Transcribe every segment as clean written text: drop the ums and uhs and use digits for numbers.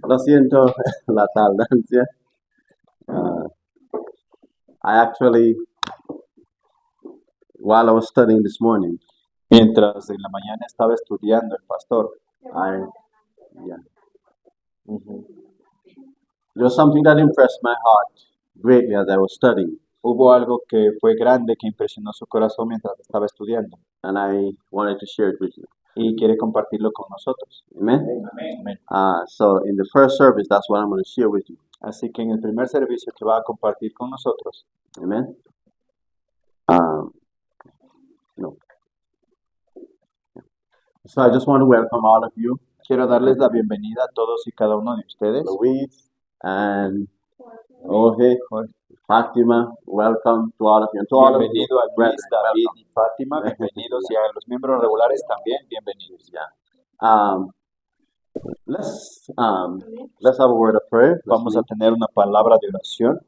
Lo siento la tardancia. I actually, while I was studying this morning, Mientras en la mañana estaba estudiando el pastor, yeah, there was something that impressed my heart greatly as I was studying, hubo algo que fue grande que impresionó su corazón mientras estaba estudiando and I wanted to share it with you. y quiere compartirlo con nosotros. Amen. Amén. So in the first service, that's what I'm going to share with you. Así que en el primer servicio que va a compartir con nosotros, Amen. No. So I just want to welcome all of you, quiero darles la bienvenida a todos y cada uno de ustedes. Luis and Jorge, Fatima. Welcome to all of you. And to all of you, Bienvenido a Luis, brethren, David welcome. y Fátima, bienvenidos, y a los miembros regulares también, bienvenidos. Let's have a word of prayer. Vamos a tener una palabra de oración.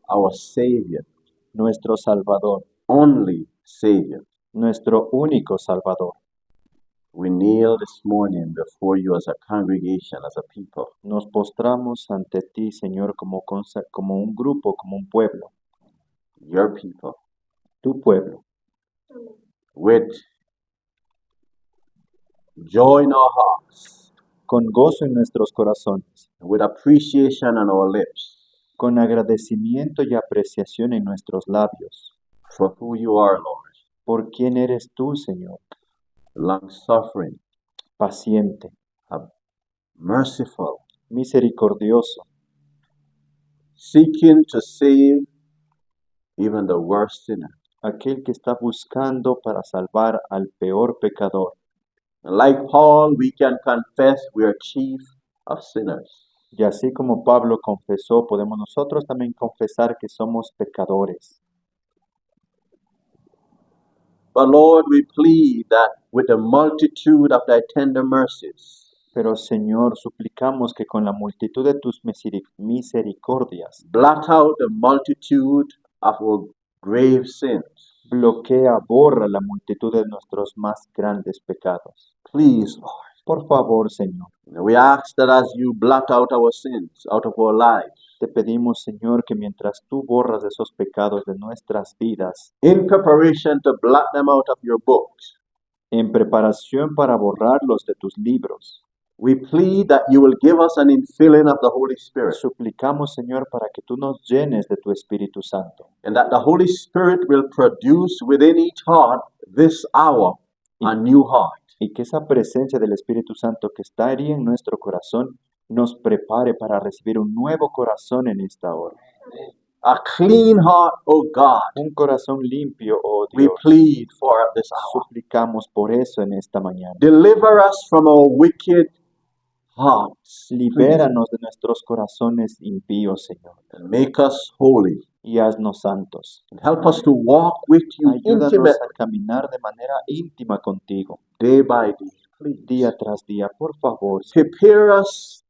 Our Savior, Nuestro Salvador, only Savior, nuestro único Salvador. we kneel this morning before you as a congregation, as a people, Nos postramos ante ti, Señor, como un grupo, como un pueblo, your people, tu pueblo, with joy in our hearts, con gozo en nuestros corazones, with appreciation on our lips con agradecimiento y apreciación en nuestros labios, for who you are, Lord, por quién eres tú, Señor, long-suffering, paciente, merciful, misericordioso, seeking to save even the worst sinner. aquel que está buscando para salvar al peor pecador. Like Paul, we can confess we are chief of sinners. Y así como Pablo confesó, podemos nosotros también confesar que somos pecadores. But Lord, we plead that with the multitude of thy tender mercies, Pero Señor, suplicamos que con la multitud de tus misericordias, blot out the multitude of our grave sins. bloquea, borra la multitud de nuestros más grandes pecados. Please, Lord. Por favor, Señor, We ask that as you blot out our sins out of our lives, te pedimos, Señor, que mientras tú borras esos pecados de nuestras vidas, in preparation to blot them out of your books, en preparación para borrarlos de tus libros, we plead that you will give us an infilling of the Holy Spirit, suplicamos, Señor, para que tú nos llenes de tu Espíritu Santo and that the Holy Spirit will produce within each heart this hour a new heart. y que esa presencia del Espíritu Santo que está ahí en nuestro corazón nos prepare para recibir un nuevo corazón en esta hora. A clean heart, oh God, Un corazón limpio, oh we Dios. plead for at this hour. Suplicamos por eso en esta mañana. Deliver us from our wicked hearts. Libéranos de nuestros corazones impíos, Señor, And make us holy. y haznos santos. And help us to walk with you Ayúdanos intimately, a caminar de manera íntima contigo, day by day. Please. día tras día, por favor. Señor. Prepare us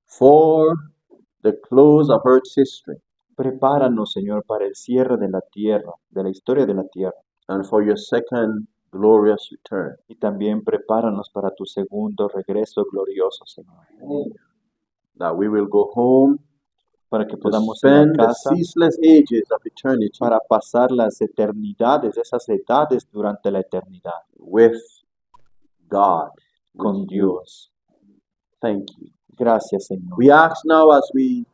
for the close of Earth's history Prepáranos, Señor, para el cierre de la tierra, de la historia de la tierra, and for your second glorious return. y también prepáranos para tu segundo regreso glorioso, Señor, That we will go home para que to podamos ir a spend the casa ceaseless ages of eternity para pasar las eternidades, esas edades durante la eternidad, with God, con with you. Dios. Thank you. Gracias, Señor. We ask now as we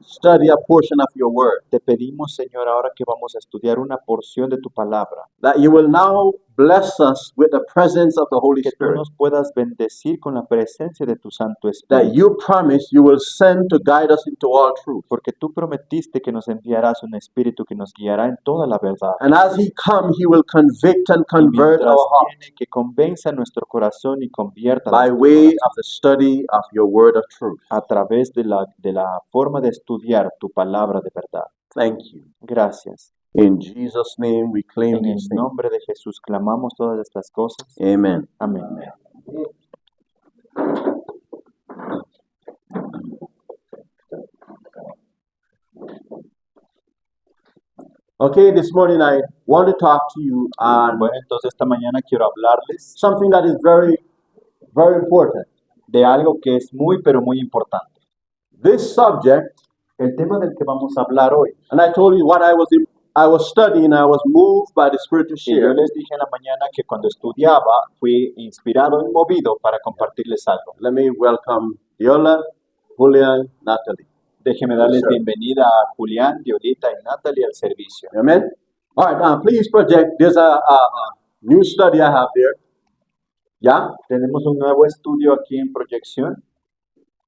study a portion of your word Te pedimos, Señor, ahora que vamos a estudiar una porción de tu palabra, that you will now bless us with the presence of the Holy que tú Spirit, nos puedas bendecir con la presencia de tu Santo that Espíritu, you promise you will send to guide us into all truth. porque tú prometiste que nos enviarás un Espíritu que nos guiará en toda la verdad. And as he comes, he will convict and Y convert mientras our heart viene, que convenza nuestro corazón y convierta by nuestro way corazón of the study of your word of truth. a través de la forma de estudiar tu palabra de verdad. Thank you. Gracias. In Jesus' name we claim En el these things. nombre de Jesús clamamos todas estas cosas. Amen. Amén. Okay, this morning I want to talk to you on Bueno, entonces esta mañana quiero hablarles something that is very, very important. de algo que es muy, pero muy importante. This subject, El tema del que vamos a hablar hoy, and I told you what I was studying, I was moved by the Spirit to y yo share. les dije en la mañana que cuando estudiaba fui inspirado y movido para compartirles algo. Let me welcome Diola, Julian, Natalie. Déjenme darles Sure. bienvenida a Julián, Diolita y Natalie al servicio. Amen. All right, please project. There's a new study I have there. Yeah. Tenemos un nuevo estudio aquí en proyección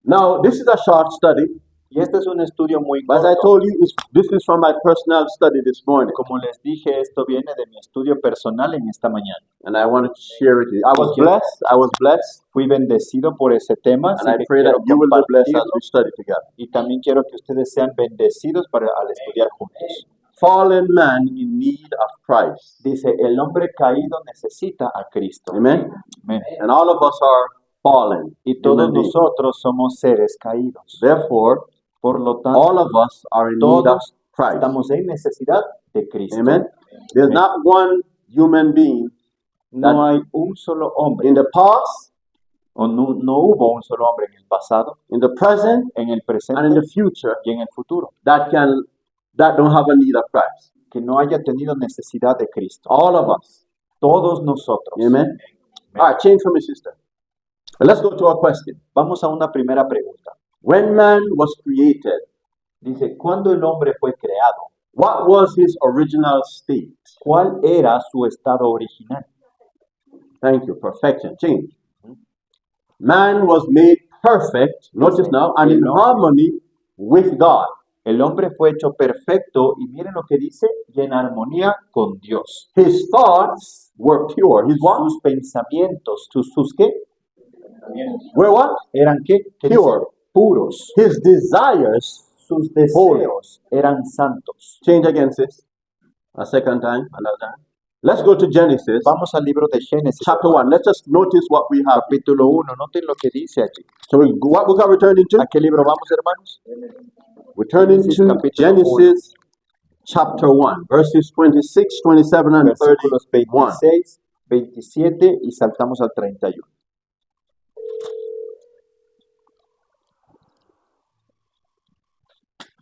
Now, this is a short study. y este es un estudio muy As I corto. told you, this is from my personal study this morning, Como les dije, esto viene de mi estudio personal en esta mañana. and I wanted to share it with you. I was blessed. I was blessed, Fui bendecido por ese tema, and así I que pray that quiero you will be blessed as compartirlo, we study together. y también quiero que ustedes sean bendecidos al estudiar juntos. Fallen man in need of Christ. Dice, el hombre caído necesita a Cristo. Amen. Amén. And all of us are fallen. Y todos human beings. nosotros somos seres caídos. Therefore, Por lo tanto, all of us are in need of todos Christ. estamos en necesidad de Cristo. Amen. There's not one human being No hay un solo hombre, in the past, o no hubo un solo hombre en el pasado, in the present, en el and in presente the future y en el futuro, that don't have a need of Christ. que no haya tenido necesidad de Cristo. All of us. Todos nosotros. Amen. All right, change from me, sister. Let's go to our question. Vamos a una primera pregunta. When man was created, Dice, ¿cuándo el hombre fue creado? what was his original state? ¿Cuál era su estado original? Thank you. Perfection. Change. Man was made perfect, notice now, and in harmony with God. El hombre fue hecho perfecto y miren lo que dice, y en armonía con Dios. His thoughts were pure. His what? Sus pensamientos, sus ¿qué? Were what? ¿Eran qué? ¿Qué dice? Pure. Puros. His desires. Sus deseos eran santos. Change again, sis. A second time, another time. Let's go to Genesis, Vamos al libro de Génesis, chapter 1. Let's just notice what we have. capítulo 1. Noten lo que dice allí. So what book are we turning to? ¿A qué libro vamos, hermanos? We're turning Genesis, to capítulo Genesis chapter 1, verses 26, 27, and Versículos 31. 26, 27 y saltamos al 31.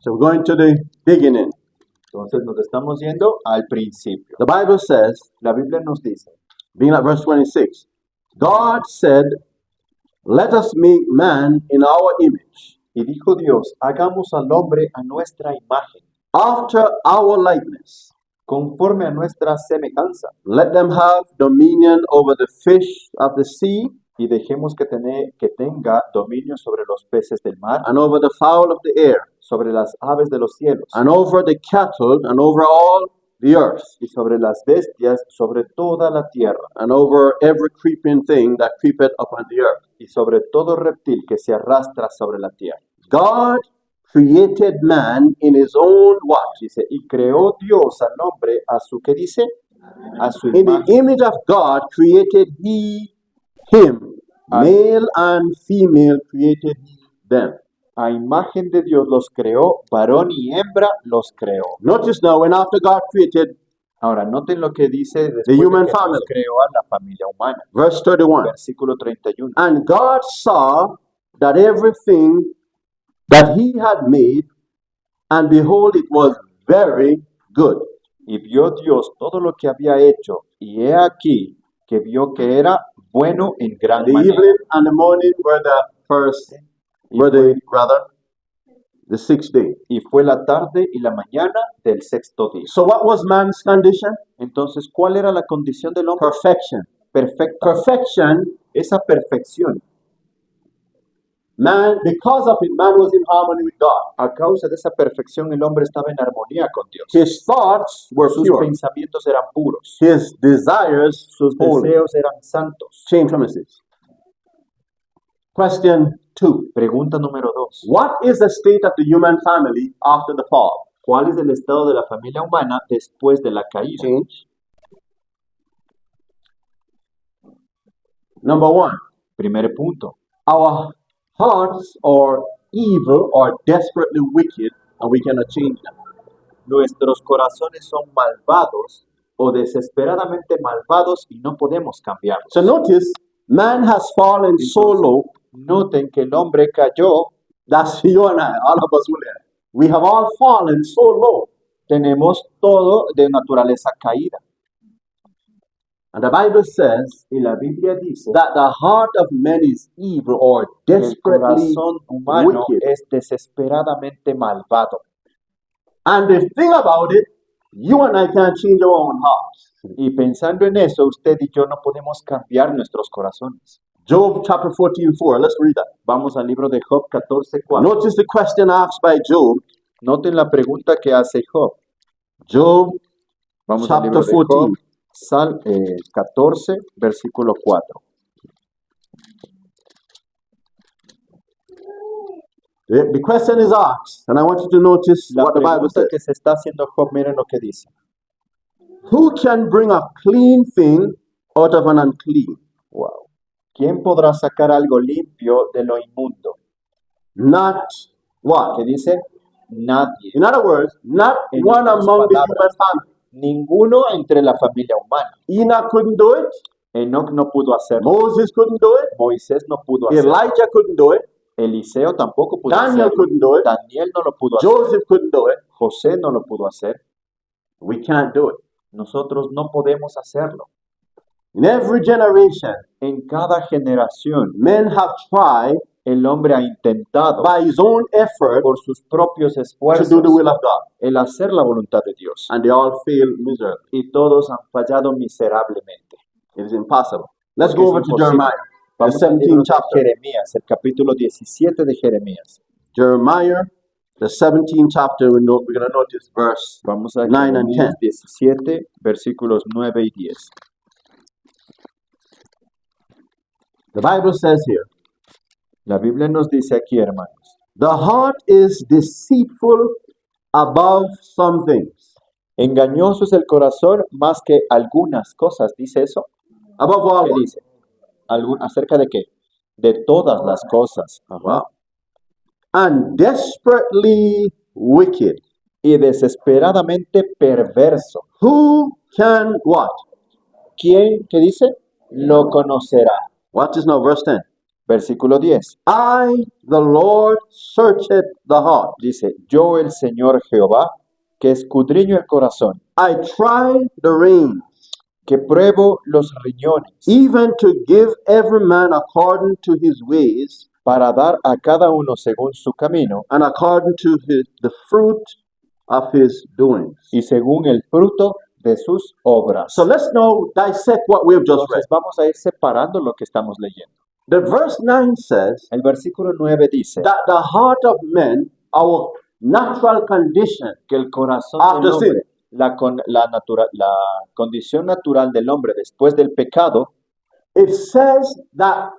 So we're going to the beginning. Entonces nos estamos yendo al principio. The Bible says, La Biblia nos dice, being at verse 26, God said, let us make man in our image, y dijo Dios, hagamos al hombre a nuestra imagen, after our likeness. conforme a nuestra semejanza, Let them have dominion over the fish of the sea, y dejemos que tenga dominio sobre los peces del mar, and over the fowl of the air, sobre las aves de los cielos, and over the cattle, and over all the earth, y sobre las bestias, sobre toda la tierra, and over every creeping thing that creepeth upon the earth. y sobre todo reptil que se arrastra sobre la tierra. God created man in his own what? Dice, y creó Dios al hombre a su, ¿qué dice? A su In the imagen. image of God created he him. Male and female created he them. A imagen de Dios los creó, varón y hembra los creó. Notice now, when after God created, Ahora, noten lo que dice después The de human que family. Dios creó a la familia humana. verse 31, Versículo 31. and God saw that everything that he had made, and behold, it was very good. Y vio Dios todo lo que había hecho, y he aquí que vio que era bueno en gran The manera. evening and the morning were the sixth day. Y fue la tarde y la mañana del sexto día. So what was man's condition? Entonces, ¿cuál era la condición del hombre? Perfection. Perfecta. Perfection, Esa perfección. man, because of it, man was in harmony with God. A causa de esa perfección, el hombre estaba en armonía con Dios. His thoughts were Sus pure. pensamientos eran puros. His desires Sus holy. deseos eran santos. Change premises. Question 2. Pregunta número 2. What is the state of the human family after the fall? ¿Cuál es el estado de la familia humana después de la caída? Change. Number 1. Primer punto. Our hearts are evil or desperately wicked, and we cannot change them. Nuestros corazones son malvados o desesperadamente malvados y no podemos cambiarlos. So notice, man has fallen so low. Noten que el hombre cayó. That's you and I, all of us will have. We have all fallen so low. Tenemos todo de naturaleza caída. And the Bible says Y la Biblia dice that the heart of man is evil or que el desperately corazón humano wicked. es desesperadamente malvado. And the thing about it, you and I can't change our own hearts. Y pensando en eso, usted y yo no podemos cambiar nuestros corazones. Job chapter 14:4. Let's read that. Vamos al libro de Job 14:4. Notice the question asked by Job. Noten la pregunta que hace Job. Job Vamos al libro chapter de Job 14. 14, versículo 4. The question is asked, and I want you to notice La what the Bible pregunta says. que se está haciendo Job, miren lo que dice. Who can bring a clean thing out of an unclean? Wow. ¿Quién podrá sacar algo limpio de lo inmundo? Not what? ¿Qué dice? Nadie. In other words, not En one otras among the palabras, human family. Ninguno entre la familia humana. Enoch couldn't do it. Enoc no pudo hacerlo. Moses couldn't do it. Moisés no pudo hacerlo. Elijah couldn't do it. Eliseo tampoco pudo Daniel hacerlo. couldn't do it. Daniel no lo pudo hacer. Joseph couldn't do it. José no lo pudo hacer. We can't do it. Nosotros no podemos hacerlo. In every generation, En cada generación, men have tried el hombre ha intentado by his own effort por sus propios to esfuerzos do the will of God, el hacer la voluntad de Dios. and they all fail miserably. Y todos han fallado miserablemente. It is impossible. Let's Porque go es over to imposible. Jeremiah, the Vamos al 17th libro de chapter. Jeremías, el capítulo 17 de Jeremías. Jeremiah, the 17th chapter. We're going to notice verse. Vamos a 9 and Jeremías 17, versículos 9 y 10. The Bible says here, La Biblia nos dice aquí, hermanos, the heart is deceitful above some things. engañoso es el corazón más que algunas cosas. ¿Dice eso? Above all, ¿Qué what? dice? ¿Acerca de qué? De todas las cosas. Wow. And desperately wicked. Y desesperadamente perverso. Who can what? ¿Quién, qué dice? Lo conocerá. What is now verse 10? Versículo 10. I, the Lord, searcheth the heart. Dice, yo el Señor Jehová, que escudriño el corazón, I try the reins, que pruebo los riñones, even to give every man according to his ways, para dar a cada uno según su camino and according to the fruit of his doings. y según el fruto de sus obras. So let's now dissect what we have just read. Entonces vamos a ir separando lo que estamos leyendo. The verse 9 says El versículo 9 dice that the heart of men, our natural condition, que el corazón After del hombre, sin. la condición natural del hombre después del pecado, it says that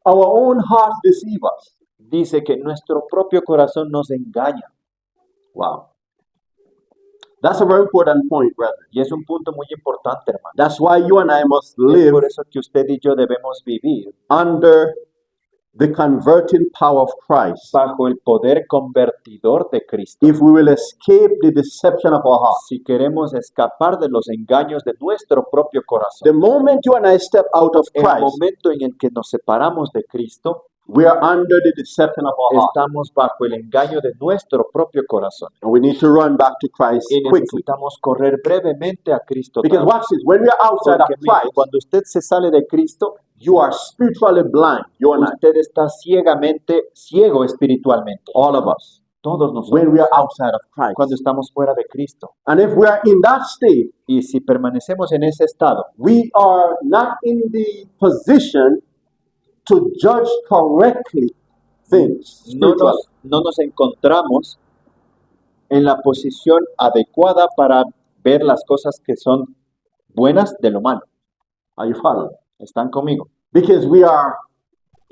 our own hearts deceive us. dice que nuestro propio corazón nos engaña. Wow. That's a very important point, brethren. Y es un punto muy importante, hermano. That's why you and I must Es live por eso que usted y yo debemos vivir under the converting power of Christ bajo el poder convertidor de Cristo. if we will escape the deception of our hearts. Si queremos escapar de los engaños de nuestro propio The corazón. moment you and I step out of El Christ, momento en el que nos separamos de Cristo, we are under the deception of our heart. estamos bajo el engaño de nuestro propio corazón. And we need to run back to Christ Y quickly. necesitamos correr brevemente a Cristo. Because otra vez. watch this, when we are outside of Porque mire, Christ, cuando usted se sale de Cristo, you are spiritually blind, you and I, usted está ciego espiritualmente. all of us, Todos nosotros. when we are outside of Cuando Christ. estamos fuera de Cristo. And if we are in that state, Y si permanecemos en ese estado, we are not in the position to judge correctly things spiritually. no nos encontramos en la posición adecuada para ver las cosas que son buenas de lo malo. Are you following? ¿Están conmigo? Because we are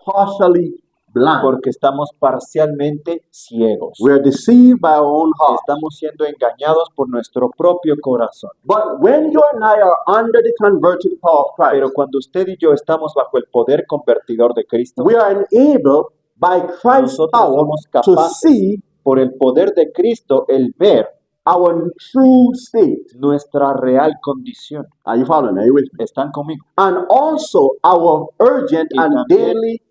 partially blind. Porque estamos parcialmente ciegos. We are deceived by our own heart. Estamos siendo engañados por nuestro propio corazón. But when you and I are under the converting power of Christ, Pero cuando usted y yo estamos bajo el poder convertidor de Cristo, we are enabled by Christ's nosotros power somos to capaces see por el poder de Cristo el ver our true state. nuestra real condición. Are you following me? Are you with me? ¿Están conmigo? And also our urgent Y and también daily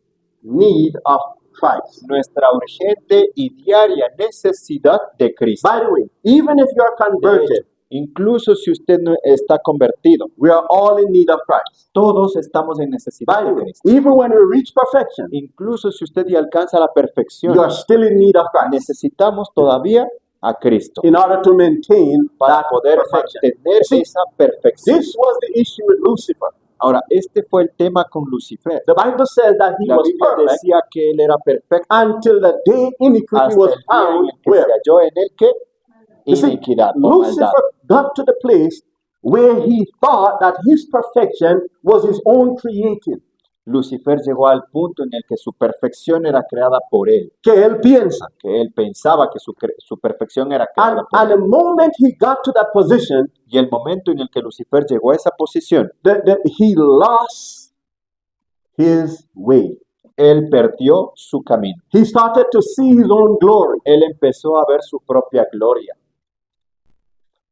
need of Christ. Nuestra urgente y diaria necesidad de Cristo. By the way, even if you are converted, Incluso si usted no está convertido, we are all in need of Christ. todos estamos en necesidad By the de way, Cristo. even when we reach perfection, Incluso si usted ya alcanza la perfección, you are still in need of Christ necesitamos todavía a Cristo in order to maintain para that poder perfection. mantener See, esa perfección. This was the issue with Lucifer. Ahora, este fue el tema con Lucifer. The Bible says that he La was Biblia perfect decía que él era perfecto until the day iniquity hasta was el día en found. el que Where? se halló en él que You see, iniquidad o maldad. Lucifer got to the place where he thought that his perfection was his own creating. Lucifer llegó al punto en el que su perfección era creada por él, Que él piensa. que él pensaba que su perfección era creada por And él. the moment he got to that position, Y el momento en el que Lucifer llegó a esa posición, he lost his way. él perdió su camino. He started to see his own glory. Él empezó a ver su propia gloria.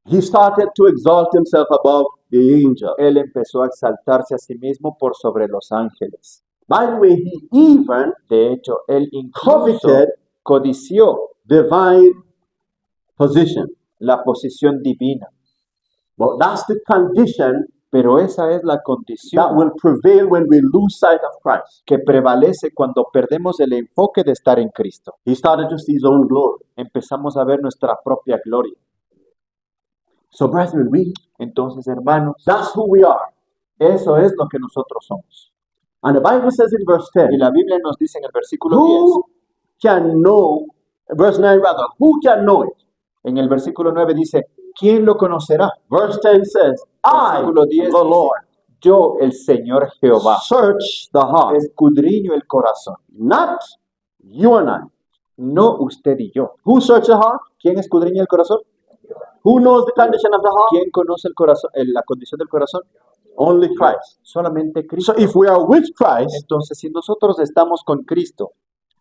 He started to exalt himself above the angel. Él empezó a exaltarse a sí mismo por sobre los ángeles. By the way, he even De hecho, él incluso coveted codició divine position. la posición divina. But that's the condition Pero esa es la that condición will prevail when we lose sight of Christ. que prevalece cuando perdemos el enfoque de estar en Cristo. He started to see his own glory. Empezamos a ver nuestra propia gloria. So, brethren, Entonces, hermanos, that's who we are. eso es lo que nosotros somos. And the Bible says in verse Y 10, la Biblia nos dice en el versículo 10, who can know, verse 9 rather, who can know it? en el versículo 9 dice, ¿quién lo conocerá? Verse 10 says, I, Versículo 10 the Lord, Yo, el Señor Jehová, search the heart, escudriño el corazón. not you and I. No usted y yo. Who search the heart? ¿Quién escudriña el corazón? Who knows the condition of the heart? ¿Quién conoce el corazón, la condición del corazón? Only Christ. Solamente Cristo. So if we are with Christ, Entonces, si nosotros estamos con Cristo,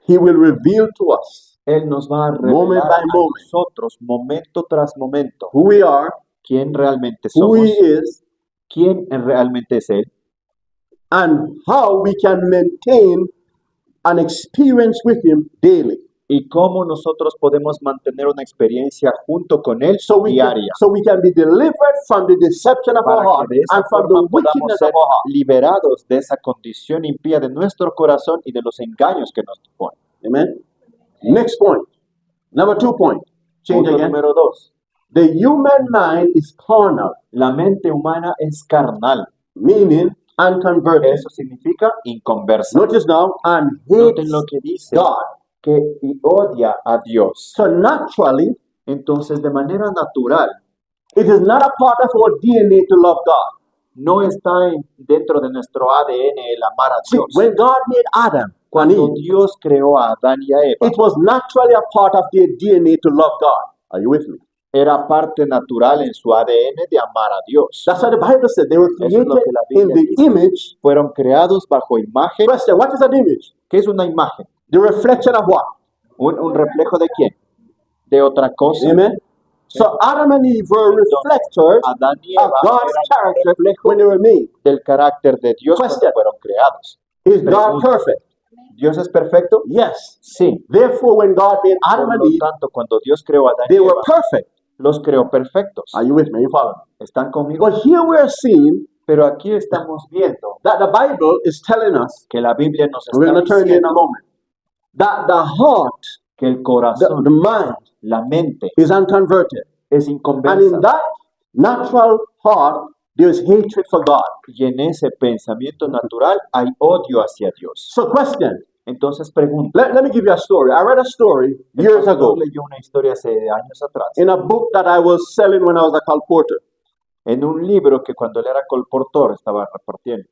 He will reveal to us Él nos va a Moment revelar by a moment. nosotros, momento tras momento, who we are, quién realmente who somos, He is, quién realmente es Él, and how we can maintain an experience with Him daily. y cómo nosotros podemos mantener una experiencia junto con Él So we can, diaria, so we can be delivered from the deception of our para heart que de esa and from the forma podamos wickedness ser of our heart. liberados de esa condición impía de nuestro corazón y de los engaños que nos ponen. Amen. Next point. Number 2 point. Change Punto again. número 2. The human mind is carnal, La mente humana es carnal. meaning unconverted. Eso significa inconversa. Notice now, and Noten hates lo que dice, God. que odia a Dios. So naturally, Entonces, de manera natural, it is not a part of our DNA to love God. no está dentro de nuestro ADN el amar a See, Dios. when God made Adam and Cuando Eve, Dios creó a Adán y a Eva, it was naturally a part of their DNA to love God. Are you with me? era parte natural en su ADN de amar a Dios. That's what the Bible said. They were Eso es created lo que la in Biblia the dice. image. Fueron creados bajo imagen. Question, what is an image? ¿Qué es una imagen? The reflection of what? ¿Un reflejo de quién? De otra cosa. Amen. So Adam and Eve were reflectors Adán y of Eva God's eran character reflejo when they were made. del carácter de Dios cuando Question. fueron creados. Is God Pregunta. perfect? ¿Dios es perfecto? Yes. Sí. Therefore, when God made Adam Por and lo Eve, tanto, cuando Dios creó a Adán y they were Eva, perfect. los creó perfectos. Are you with me? You follow me? ¿Están conmigo? But here we are seeing Pero aquí estamos viendo that the Bible is telling us, que la Biblia nos we're está going to turn here in a diciendo moment, that the heart, que el the corazón, mind la mente, is unconverted. es And inconversa. in that natural heart, there's hatred for God. Y en ese pensamiento natural hay odio hacia Dios. So question, Entonces pregunto, let me give you a story. I read a story years ago leyó una historia hace años atrás, in a book that I was selling when I was a colporteur. en un libro que cuando él era colportor estaba repartiendo.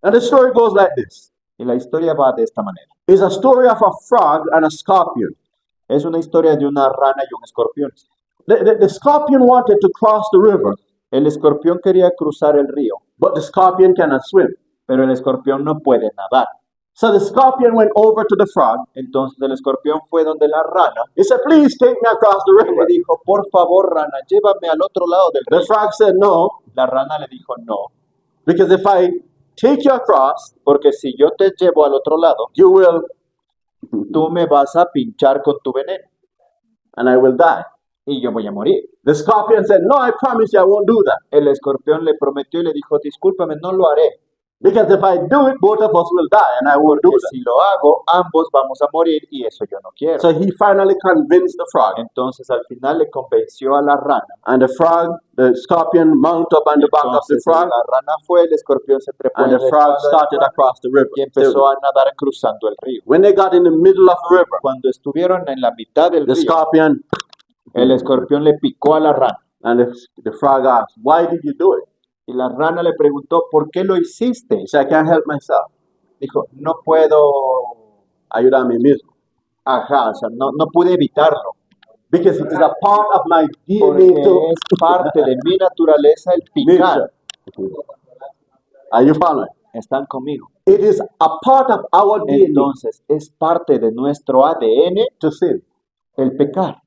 And the story goes like this. Y la historia va de esta manera. It's a story of a frog and a scorpion. Es una historia de una rana y un escorpión. The scorpion wanted to cross the river, El escorpión quería cruzar el río, but the scorpion cannot swim. pero el escorpión no puede nadar. So the scorpion went over to the frog. Entonces el escorpión fue donde la rana He said, please take me across the y le river. dijo, por favor, rana, llévame al otro lado del The río. frog said, no, La rana le dijo, no, because if I take you across, porque si yo te llevo al otro lado, you will, tú me vas a pinchar con tu veneno and I will die. y yo voy a morir. The scorpion said, no, I promise you I won't do that. El escorpión le prometió y le dijo, discúlpame, no lo haré, Because if I do it, both of us will die, and I won't do porque that. si lo hago, ambos vamos a morir y eso yo no quiero. So he finally convinced the frog. Entonces al final le convenció a la rana. And the scorpion mounted up on the back of the Entonces frog, la rana fue, el escorpión se trepó and en the la frog espalda del started rana across the river. y empezó a nadar cruzando el río. When they got in the middle of the river, Cuando estuvieron en la mitad del the río, scorpion el escorpión le picó a la rana and the frog asked, why did you do it? y la rana le preguntó, ¿por qué lo hiciste? He said, I can't help myself. Dijo, no puedo, Ayúdame mismo. o sea, no pude evitarlo, Because it is a part of my porque DNA to es parte de mi naturaleza el picar. nature. Are you following? Están conmigo. It is a part of our DNA Entonces, es parte de nuestro ADN to sin. el pecar.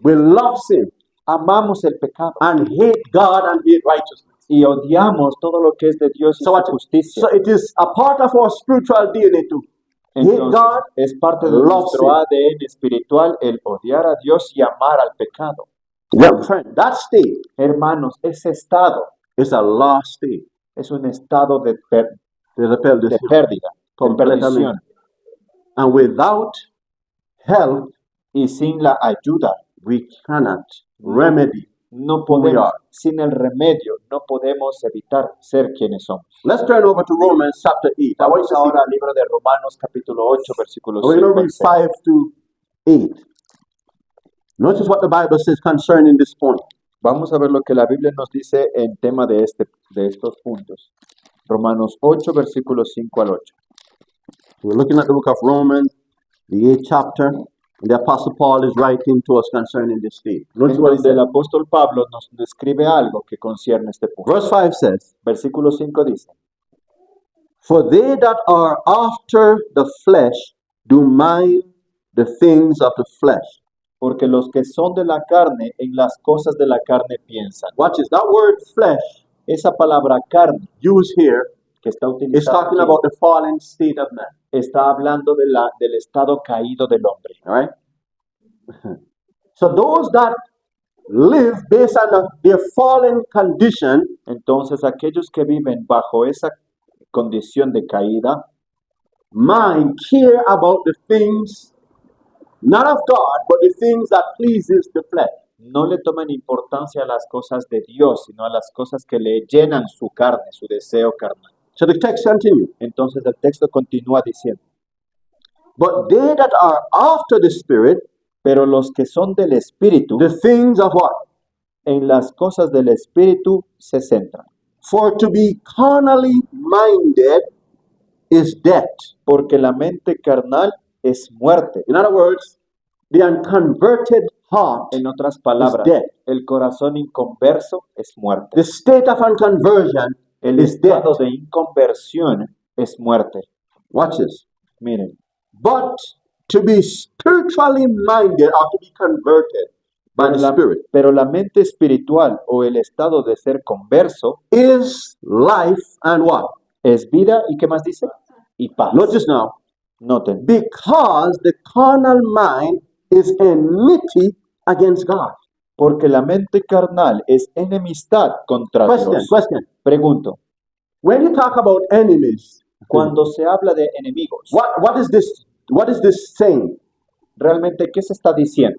We love sin Amamos el pecado and hate God and hate righteousness. y odiamos todo lo que es de Dios y So, su what, justicia. so it is a part of our spiritual DNA to hate Entonces, God. es parte de love nuestro sin. ADN espiritual el odiar a Dios y amar al pecado. Yeah, friend, that state Hermanos, ese estado is a lost state. es un estado de pérdida, de Completamente. perdición. And without help, Y sin la ayuda, we cannot remedy. no we podemos, are. sin el remedio, no podemos evitar ser quienes somos. Let's turn over to Romans chapter 8. I want you Vamos to see. ahora al libro de Romanos capítulo 8, versículos We're 5 going to al read 6. 5 to 8. Notice what the Bible says concerning this point. Vamos a ver lo que la Biblia nos dice en tema de estos puntos. Romanos 8, versículos 5 al 8. We're looking at the book of Romans, the 8th chapter, and the Apostle Paul is writing to us concerning this state. Notice En what he donde el says. apóstol Pablo nos describe algo que concierne este punto. Verse 5 says, Versículo 5 dice, For they that are after the flesh do mind the things of the flesh. porque los que son de la carne en las cosas de la carne piensan. Watch this. That word flesh Esa palabra carne used here que está is utilizada talking aquí, about the fallen state of man. está hablando del estado caído del hombre. All right? So those that live based on their fallen condition Entonces aquellos que viven bajo esa condición de caída, mind care about the things not of God, but the things that pleases the flesh. no le toman importancia a las cosas de Dios, sino a las cosas que le llenan su carne, su deseo carnal. So the text continues. Entonces el texto continúa diciendo, But they that are after the Spirit, pero los que son del Espíritu, the things of what? en las cosas del Espíritu se centran. For to be carnally minded is death. Porque la mente carnal es muerte. In other words, the unconverted heart, En otras palabras, death. el corazón inconverso es muerte. the state of unconversion El is death. estado de inconversión es muerte. Watch this. Miren, But to be spiritually minded or to be converted by pero the la, Spirit pero la mente espiritual o el estado de ser converso is life and what? es vida y ¿qué más dice? Y paz. Notice now. Noten, Because the carnal mind is enmity against God. porque la mente carnal es enemistad contra Dios. Question. Pregunto, When you talk about enemies, cuando se habla de enemigos, what is this? What is this saying? ¿realmente qué se está diciendo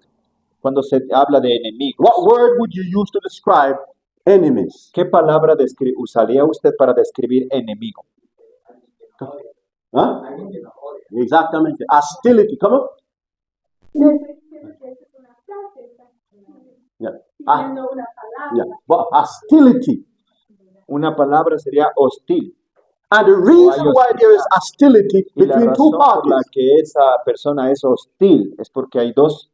cuando se habla de enemigos? What word would you use to describe enemies? ¿Qué palabra usaría usted para describir enemigo? Huh? Exactamente. Hostility. Come on. No estoy diciendo que esa es una frase, está Yeah. Ah, diciendo una palabra. yeah. But hostility. Una palabra sería hostil. And the reason why there is hostility Y la between two razón por la parties, que esa persona es hostil es porque hay dos,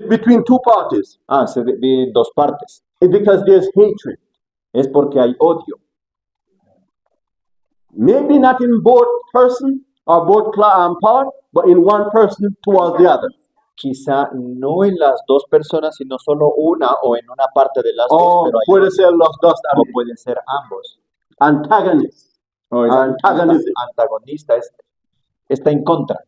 between two parties, se divide en dos partes. is because there's hatred. Es porque hay odio. Maybe not in both person, or both part, but in one person towards the other. Quizá no en las dos personas, sino solo una o en una parte de las dos, O pero hay puede otra. ser los dos O también. pueden ser ambos. Antagonist. O es Antagonism. antagonista, está en contra.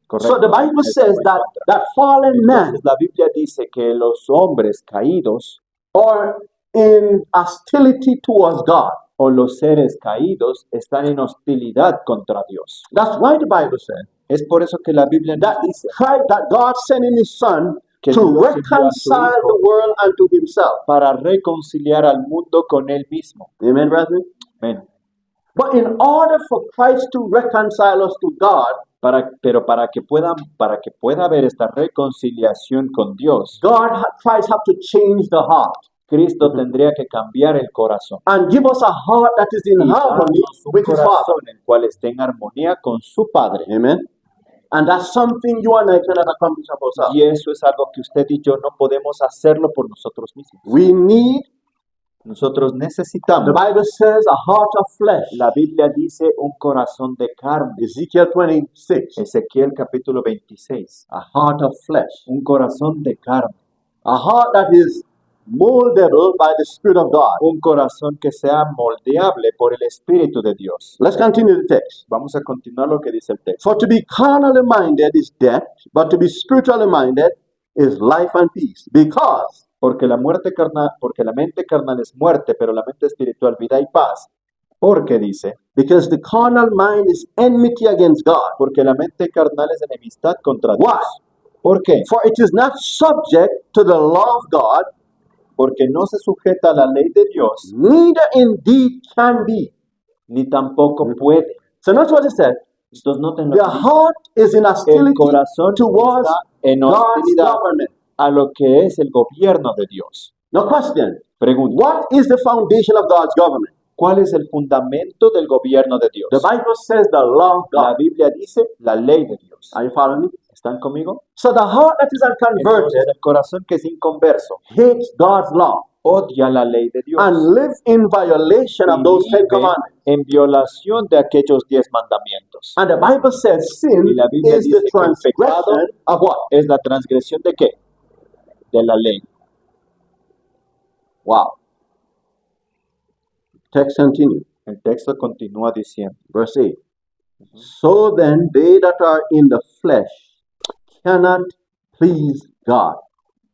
Correcto. So the Bible Está says en that contra. fallen man Entonces la Biblia dice que los hombres caídos are in hostility towards God. o los seres caídos están en hostilidad contra Dios. That's why the Bible says Es por eso que la Biblia nos that dice that God sent in His Son que to Dios envió a su reconcile Hijo the world unto Himself. para reconciliar al mundo con Él mismo. Amen, brethren. Amén. But in order for Christ to reconcile us to God, Pero para que pueda haber esta reconciliación con Dios, Christ have to change the heart Cristo tendría que cambiar el corazón and give us a heart that is in y harmony darnos un with His Father. corazón en el cual esté en armonía con su Padre. Amen. And that's something you and I cannot accomplish of ourselves. Y eso es algo que usted y yo no podemos hacerlo por nosotros mismos. Nosotros The necesitamos, Bible says, a heart of flesh. la Biblia dice, un corazón de carne. Ezekiel 26. Ezequiel capítulo 26. A heart of flesh. Un corazón de carne. A heart that is moldable by the Spirit of God. Un corazón que sea moldeable por el Espíritu de Dios. Let's continue the text. Vamos a continuar lo que dice el texto. For to be carnally minded is death, but to be spiritually minded is life and peace. Because Porque la mente carnal es muerte, pero la mente espiritual vida y paz. Porque dice, the carnal mind is enmity against God. porque la mente carnal es enemistad contra Why? Dios. ¿Por qué? For it is not subject to the law of God, Porque no se sujeta a la ley de Dios, neither indeed can be. ni tampoco puede. So notice what it said. Entonces noten lo The que dice. heart is in El hostility corazón towards está en God's hostilidad government. a lo que es el gobierno de Dios. Now question, Pregunta, what is the foundation of God's government? ¿cuál es el fundamento del gobierno de Dios? The Bible says the law of La God. Biblia dice la ley de Dios. Are you following me? ¿Están conmigo? So the heart that is Entonces unconverted el corazón que es inconverso hates God's law odia la ley de Dios and lives in violation of y those Ten vive Commandments. en violación de aquellos 10 mandamientos. And the Bible says sin Y la Biblia is dice the que el pecado transgression of what? es la transgresión de qué? De la ley. Wow. Text continue. El texto continúa diciendo, Verse 8. So then they that are in the flesh cannot please God.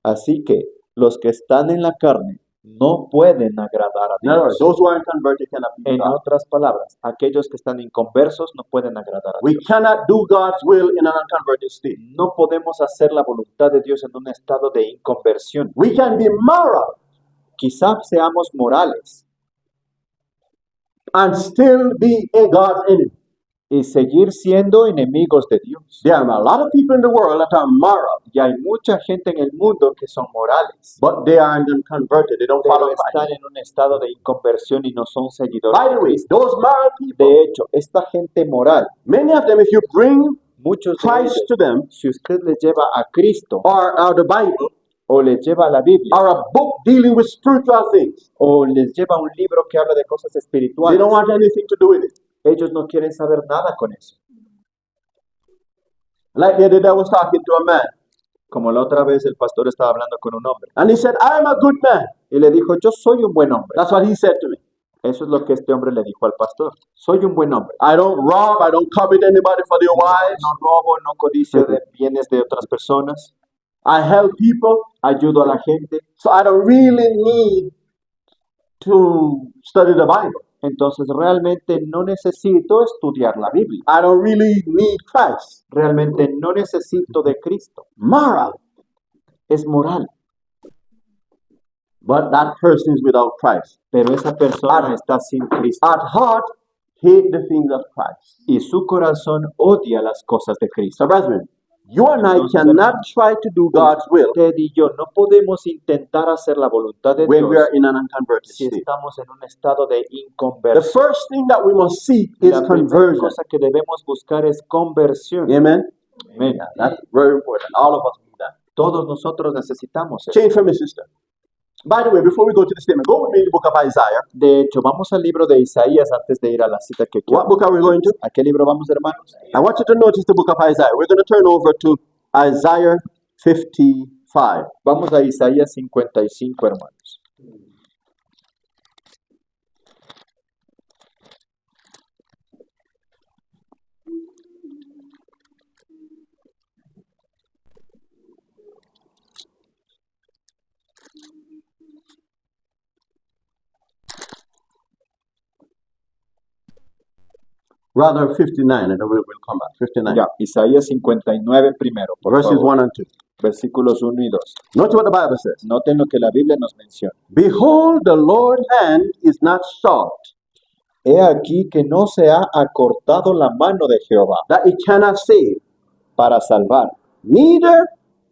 así que los que están en la carne no pueden agradar a In other words, Dios. those who are converted cannot please En God. otras palabras, aquellos que están inconversos no pueden agradar a We Dios. cannot do God's will in an unconverted state. No podemos hacer la voluntad de Dios en un estado de inconversión. We can be moral Quizás seamos morales and still be a God's enemy. y seguir siendo enemigos de Dios. There are a lot of people in the world that are moral, Y hay mucha gente en el mundo que son morales, but they aren't converted. They don't pero follow están Christ. en un estado de inconversión y no son seguidores By de the way, Cristo. those moral people, De hecho, esta gente moral, many of them, if you bring muchos de Christ ellos, to them si usted les lleva a Cristo or the Bible o les lleva a la Biblia or a book dealing with spiritual things, o les lleva un libro que habla de cosas they espirituales, don't want anything to do with it. ellos no quieren saber nada con eso. Like the other day, I was talking to a man, Como la otra vez el pastor estaba hablando con un hombre and he said, I'm a good man. y le dijo, yo soy un buen hombre. That's what he said to me. Eso es lo que este hombre le dijo al pastor. Soy un buen hombre. I don't rob, I don't covet anybody for their wives. No robo, no codicio de bienes de otras personas. I help people, Ayudo a la gente. so I don't really need to study the Bible. Entonces realmente no necesito estudiar la Biblia. I don't really need Christ. Realmente no necesito de Cristo. Moral. Es moral. But that person is without Christ. Pero esa persona está sin Cristo. At heart, hate the things of Christ. Y su corazón odia las cosas de Cristo. So, brethren, you and I Entonces, cannot try to do God's will Usted y yo no podemos intentar hacer la voluntad de when we Dios are in an unconverted si state. estamos en un estado de The inconversión. first thing that we must seek is La primera conversion. cosa que debemos buscar es conversión. Amen? Amén. That's very important. All of us need that. Todos nosotros necesitamos eso. Change from your sister. By the way, before we go to the statement, go with me in the book of Isaiah. De hecho, vamos al libro de Isaías antes de ir a la cita que quiero. What book are we going to? ¿A qué libro vamos, hermanos? I want you to notice the book of Isaiah. We're going to turn over to Isaiah 55. Vamos a Isaías 55, hermanos. Rather 59, and then we'll come back. 59. Ya, Isaías 59 primero, por Verses favor. 1 and 2. Versículos 1 y 2. Notice what the Bible says. Noten lo que la Biblia nos menciona. Behold, the Lord's hand is not short, He aquí que no se ha acortado la mano de Jehová that it cannot save, para salvar, neither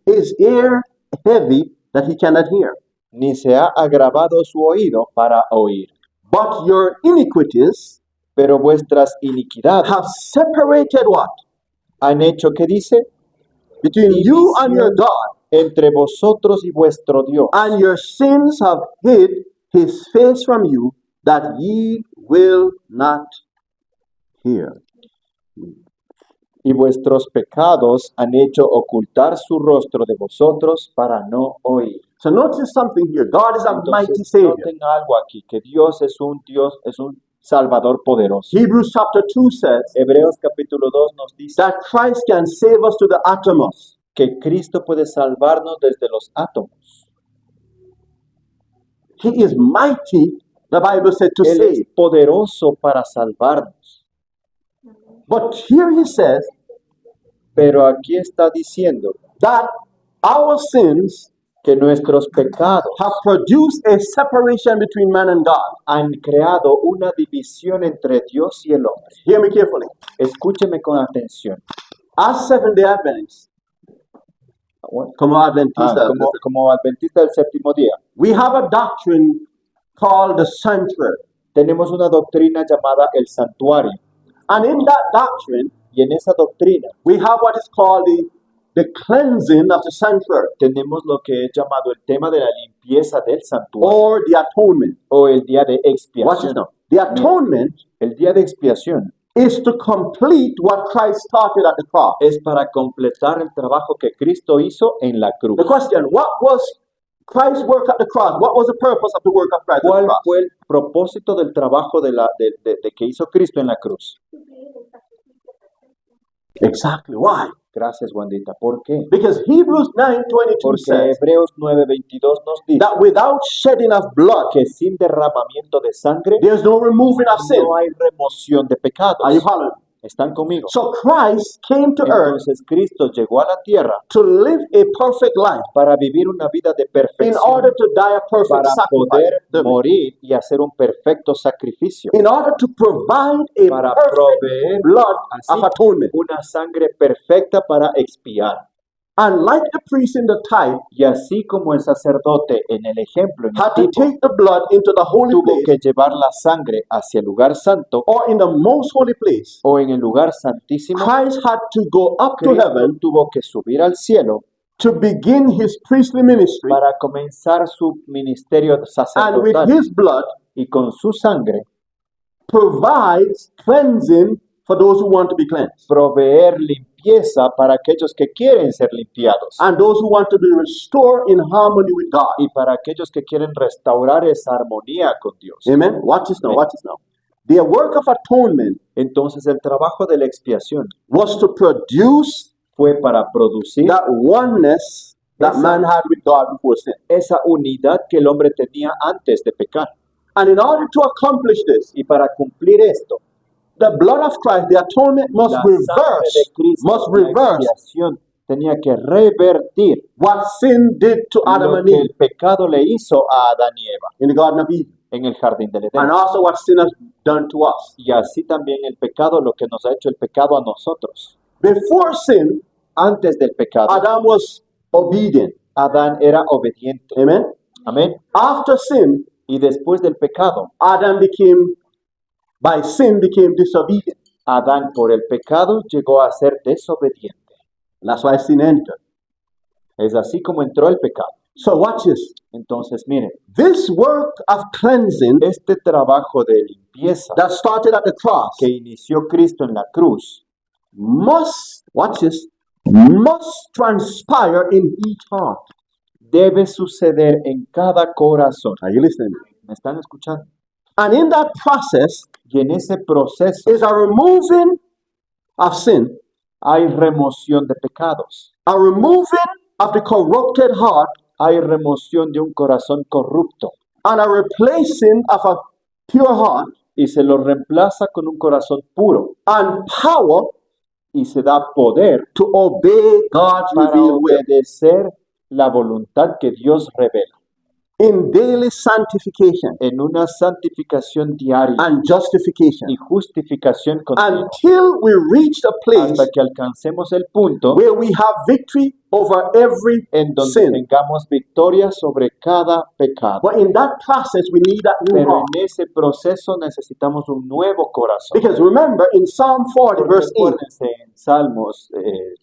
his ear heavy, that he cannot hear. ni se ha agravado su oído para oír. But your iniquities Pero vuestras iniquidades have separated what? han hecho, ¿qué dice? Between you and your God, Entre vosotros y vuestro Dios. and your sins have hid his face from you, that ye will not hear. Y vuestros pecados han hecho ocultar su rostro de vosotros para no oír. So notice something here. God is a mighty Entonces, Savior. noten algo aquí, que Dios, es un Salvador poderoso. Hebrews chapter 2 says Hebreos capítulo 2 nos dice that Christ can save us to the uttermost. que Cristo puede salvarnos desde los átomos. He is mighty, the Bible said, to Él es save. poderoso para salvarnos. But here he says Pero aquí está diciendo that our sins que nuestros pecados have produced a separation between man and God. han creado una división entre Dios y el hombre. Hear me carefully. Escúcheme con atención. As Seventh-day Adventists, como Adventistas, Como adventista del séptimo día, we have a doctrine called the sanctuary. tenemos una doctrina llamada el santuario. And in that doctrine, Y en esa doctrina we have what is called the cleansing of the sanctuary, tenemos lo que es llamado el tema de la limpieza del santuario or the atonement. o el día de Watch this expiación. now. The atonement El día de expiación is to complete what Christ started at the cross. es para completar el trabajo que Cristo hizo en la cruz. The question, what was Christ's work at the cross? What was the purpose of the work of Christ at the ¿Cuál cross? fue el propósito del trabajo de que hizo Cristo en la cruz? Exactly. Why? Gracias, Wandita. ¿Por qué? Because Hebrews 9:22 Porque says Hebreos 9:22 nos dice that without shedding of blood, que sin derramamiento de sangre there's no removing of sin. no hay remoción de pecados. Are you following? ¿Están conmigo? So Christ came to earth Entonces Cristo llegó a la tierra to live a perfect life para vivir una vida de in perfección, order to die a perfect para sacrifice, poder morir y hacer un perfecto sacrificio, in order to provide a para perfect proveer blood así of atonement. una sangre perfecta para expiar. And like the priest in the type Y así como el sacerdote en el ejemplo, en el had to tipo, take the blood into the holy tuvo place que llevar la sangre hacia el lugar santo or in the most holy place, o en el lugar santísimo, Christ had to go up to Cristo heaven tuvo que subir al cielo to begin his priestly ministry, para comenzar su ministerio and with sacerdotal his blood y con su sangre provides cleansing for those who want to be cleansed, proveer limpieza para aquellos que quieren ser limpiados and those who want to be restored in harmony with God. y para aquellos que quieren restaurar esa armonía con Dios. Amen. Watch this now. Watch this now. The work of atonement Entonces el trabajo de la expiación was to produce fue para producir that oneness that man had with God before sin. esa unidad que el hombre tenía antes de pecar. And in order to accomplish this, Y para cumplir esto, the blood of Christ, the atonement must la sangre reverse, de Cristo, must la reverse expiación, tenía que revertir what sin did to Adam lo and que Eve el pecado le hizo a Adán y Eva in the Garden of Eden, en el jardín del Edén. and also what sin has done to us. Y así también el pecado, lo que nos ha hecho el pecado a nosotros. Before sin, Antes del pecado, Adam was obedient. Adán era obediente. Amen. Amén. After sin, Y después del pecado, Adam by sin became disobedient. Adán por el pecado llegó a ser desobediente. And that's why sin entered. Es así como entró el pecado. So watch this. Entonces, miren, This work of cleansing este trabajo de limpieza that started at the cross que inició Cristo en la cruz must, watch this, must transpire in each heart. debe suceder en cada corazón. Are you listening? ¿Me están escuchando? And in that process Y en ese proceso is a removing of sin, hay remoción de pecados, a removing of the corrupted heart, hay remoción de un corazón corrupto and a replacing of a pure heart, y se lo reemplaza con un corazón puro and power y se da poder to obey God's para revealed will obedecer la voluntad que Dios revela in daily sanctification en una santificación diaria and justification y justificación continua until we reach the place hasta que alcancemos el punto where we have victory over every en donde sin. tengamos victoria sobre cada pecado. But in that process, we need that new Pero heart. en ese proceso necesitamos un nuevo corazón. Because remember, in Psalm 40, Porque verse 8, acuérdense en Salmos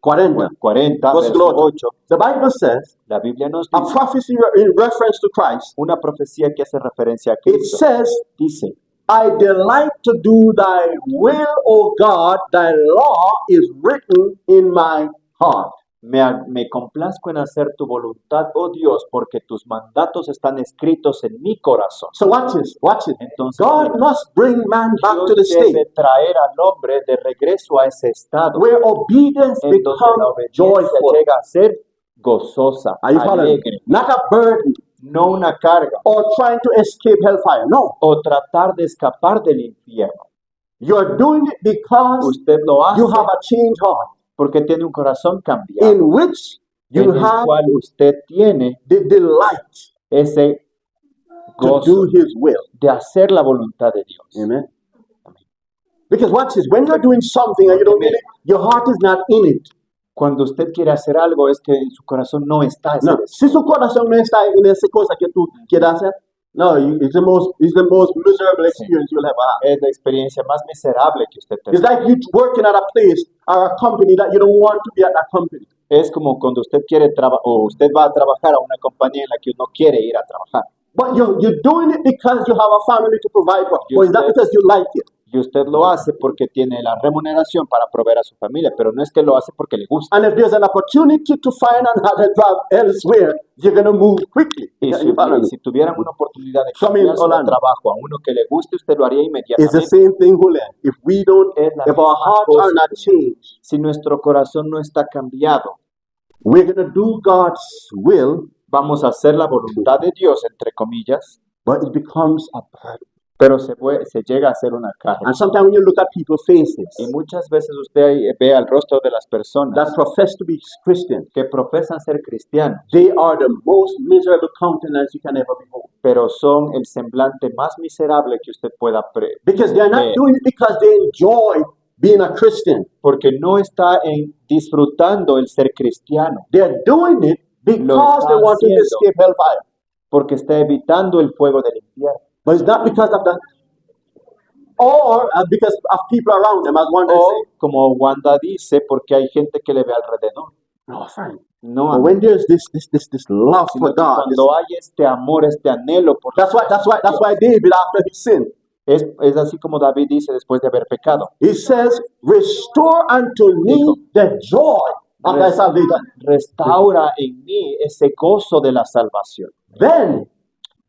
40, 40, verse verso 8, 8, the Bible says, la Biblia nos a dice prophecy in reference to Christ, una profecía que hace referencia a it Cristo. says, Dice, I delight to do thy will, O God, thy law is written in my heart. me complazco en hacer tu voluntad, oh Dios, porque tus mandatos están escritos en mi corazón. So watch this, watch it. Entonces, God must bring man back to the Dios state debe traer al hombre de regreso a ese estado where obedience en donde la becomes obediencia joyful. llega a ser gozosa, Are you following? alegre, Not a burden no una carga or trying to escape hellfire. No. o tratar de escapar del infierno. You're doing it because Usted lo hace you have a changed heart porque tiene un corazón cambiado, in which you en el have cual usted tiene the delight ese to gozo do his will. de hacer la voluntad de Dios. Amen. Because watch this, when you're doing something and you don't mean it, your heart is not in it. Cuando usted quiere hacer algo es que en su corazón no está ese No, deseo. si su corazón no está en esa cosa que tú quieres hacer, no, it's the most miserable experience you'll ever have. Es la experiencia más miserable que usted It's tendrá. like you working at a place or a company that you don't want to be at that company. Es como cuando usted quiere o usted va a trabajar a una compañía en la que uno quiere ir a trabajar. But you're doing it because you have a family to provide for. Or is that because you like it? Y usted lo hace porque tiene la remuneración para proveer a su familia, pero no es que lo hace porque le gusta. And if there's an opportunity to find another job elsewhere, you're going to move quickly. Y You follow me? si tuvieran una oportunidad de Come in, cambiarse de Orlando. trabajo a uno que le guste, usted lo haría It's the inmediatamente. same thing, Julian. If we don't, Es la if our misma hearts cosa. are not changed, Si nuestro corazón no está cambiado, we're going to do God's will, vamos a hacer la voluntad de Dios, entre comillas, but it becomes a burden. pero se llega a ser una carga. And sometimes when you look at people's faces Y muchas veces usted ahí ve al rostro de las personas that profess to be Christian, que profesan ser cristianos, they are the most miserable countenance you can ever behold. pero son el semblante más miserable que usted pueda Because they're not ver, doing it because they enjoy being a Christian. porque no está disfrutando el ser cristiano, They're doing it because está they want to haciendo. escape hellfire. porque está evitando el fuego del infierno. But it's not because of that. Or because of people around them, as one O, say. como Wanda dice, porque hay gente que le ve alrededor. No, friend. No, But when there's this love sino for que God, cuando hay este amor, este anhelo por that's why David, after he sinned, es así como David dice después de haber pecado. he says, "Restore unto me Dijo, the joy of thy salvation." Restaura en mí ese gozo de la salvación. Then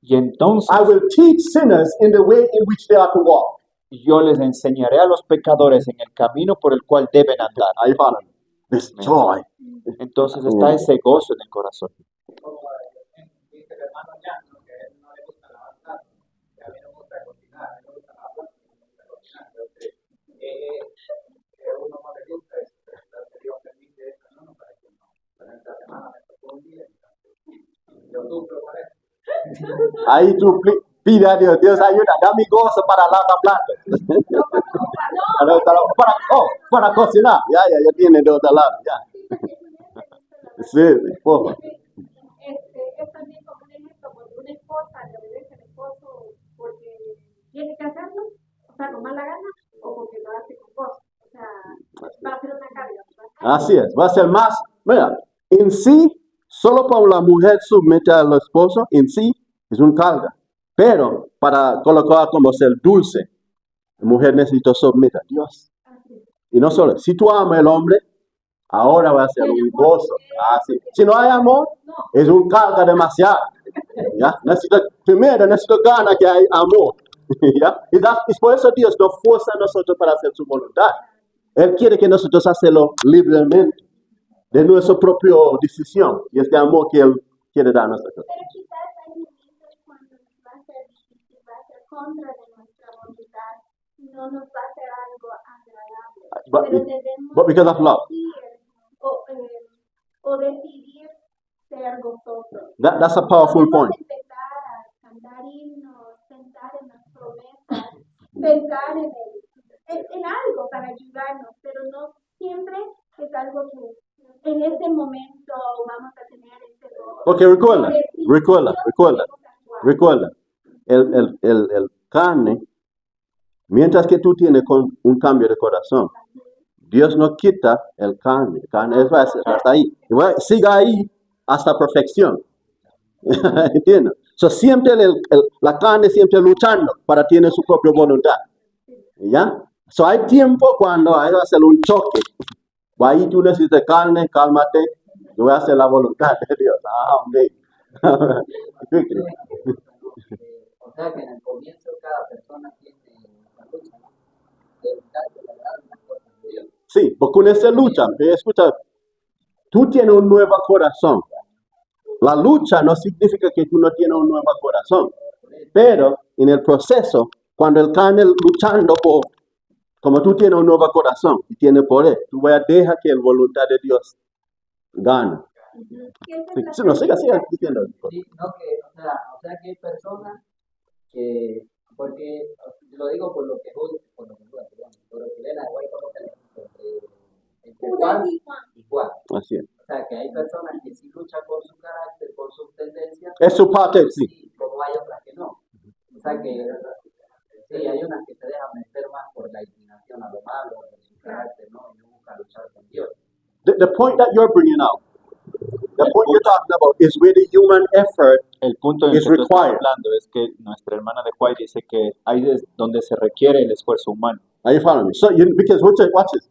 Y entonces I will teach sinners in the way in which they are to walk. yo les enseñaré a los pecadores en el camino por el cual deben andar. Are you following me? This joy. Entonces está ese gozo en el corazón. Como dice el hermano Llano, que a él no le gusta levantar, que a mí no me gusta cocinar, a mí me gusta lavar, me gusta cocinar, entonces que a uno no le gusta es que Dios permite esto, no, para que no. Pero esta semana me tocó un día, yo sufro por eso. Ahí tú pide a Dios, Dios ayuda, dame gozo para lavar platos. para cocinar. Ya tiene de otro lado, ya. Sí, por favor. Es también como un ejemplo cuando una esposa le obedece al esposo porque tiene que hacerlo, o sea, con mala gana, o porque lo hace con gozo. O sea, va a ser una carga, ¿verdad? Así es, va a ser más. Mira, en sí, Solo para la mujer someter al esposo en sí es un carga. Pero para colocar como ser dulce, la mujer necesita someter a Dios. Y no solo, si tú amas al hombre, ahora va a ser un gozo. Así. Si no hay amor, es un carga demasiado. ¿Ya? Primero necesito ganas que hay amor. ¿Ya? Y por eso Dios nos fuerza a nosotros para hacer su voluntad. Él quiere que nosotros hacerlo libremente, de nuestra propia decisión. Y este amor que Él quiere dar a nosotros. Pero quizás hay momentos cuando nos va a ser difícil, va a ser contra de nuestra voluntad, no nos va a ser algo agradable. But, Pero debemos but because of love. o decidir ser gozosos. That's a powerful Podemos point. empezar a cantar himnos, pensar en las promesas, pensar en algo para ayudarnos, pero no siempre es algo que en este momento vamos a tener este gozo. Porque recuerda, el carne, mientras que tú tienes un cambio de corazón, Dios no quita el carne eso va a ser hasta ahí. Siga ahí hasta perfección. ¿Entiendes? So, siempre la carne siempre luchando para tener su propia voluntad. ¿Ya? So, hay tiempo cuando hay que hacer un choque. Ahí tú necesitas carne, cálmate. Yo voy a hacer la voluntad de Dios. Amén. O sea que en el comienzo cada persona tiene una lucha, ¿no? De buscar de lograr las cosas de Dios. Sí, porque con esa lucha, escucha, tú tienes un nuevo corazón. La lucha no significa que tú no tienes un nuevo corazón. Pero en el proceso, cuando el carne luchando como tú tienes un nuevo corazón y tienes poder, tú vas a dejar que la voluntad de Dios gane. Sí, no, siga diciendo. Sí, no que, o sea que hay personas que, porque lo digo por lo que por lo que lee la web, entre Juan y Juan. Así es. O sea que hay personas que sí luchan por su carácter, por sus tendencias. Es su parte, sí. Como hay otras que no. O sea que sí, hay unas que se dejan vencer más por la inclinación a lo malo, por su carácter, ¿no? Y no buscan luchar con Dios. The point that you're bringing out, the point you're talking about is where the human effort El punto en el is que tú estás required. hablando es que nuestra hermana de Juárez dice que ahí es donde se requiere el esfuerzo humano. Are you following me? So, because watch this.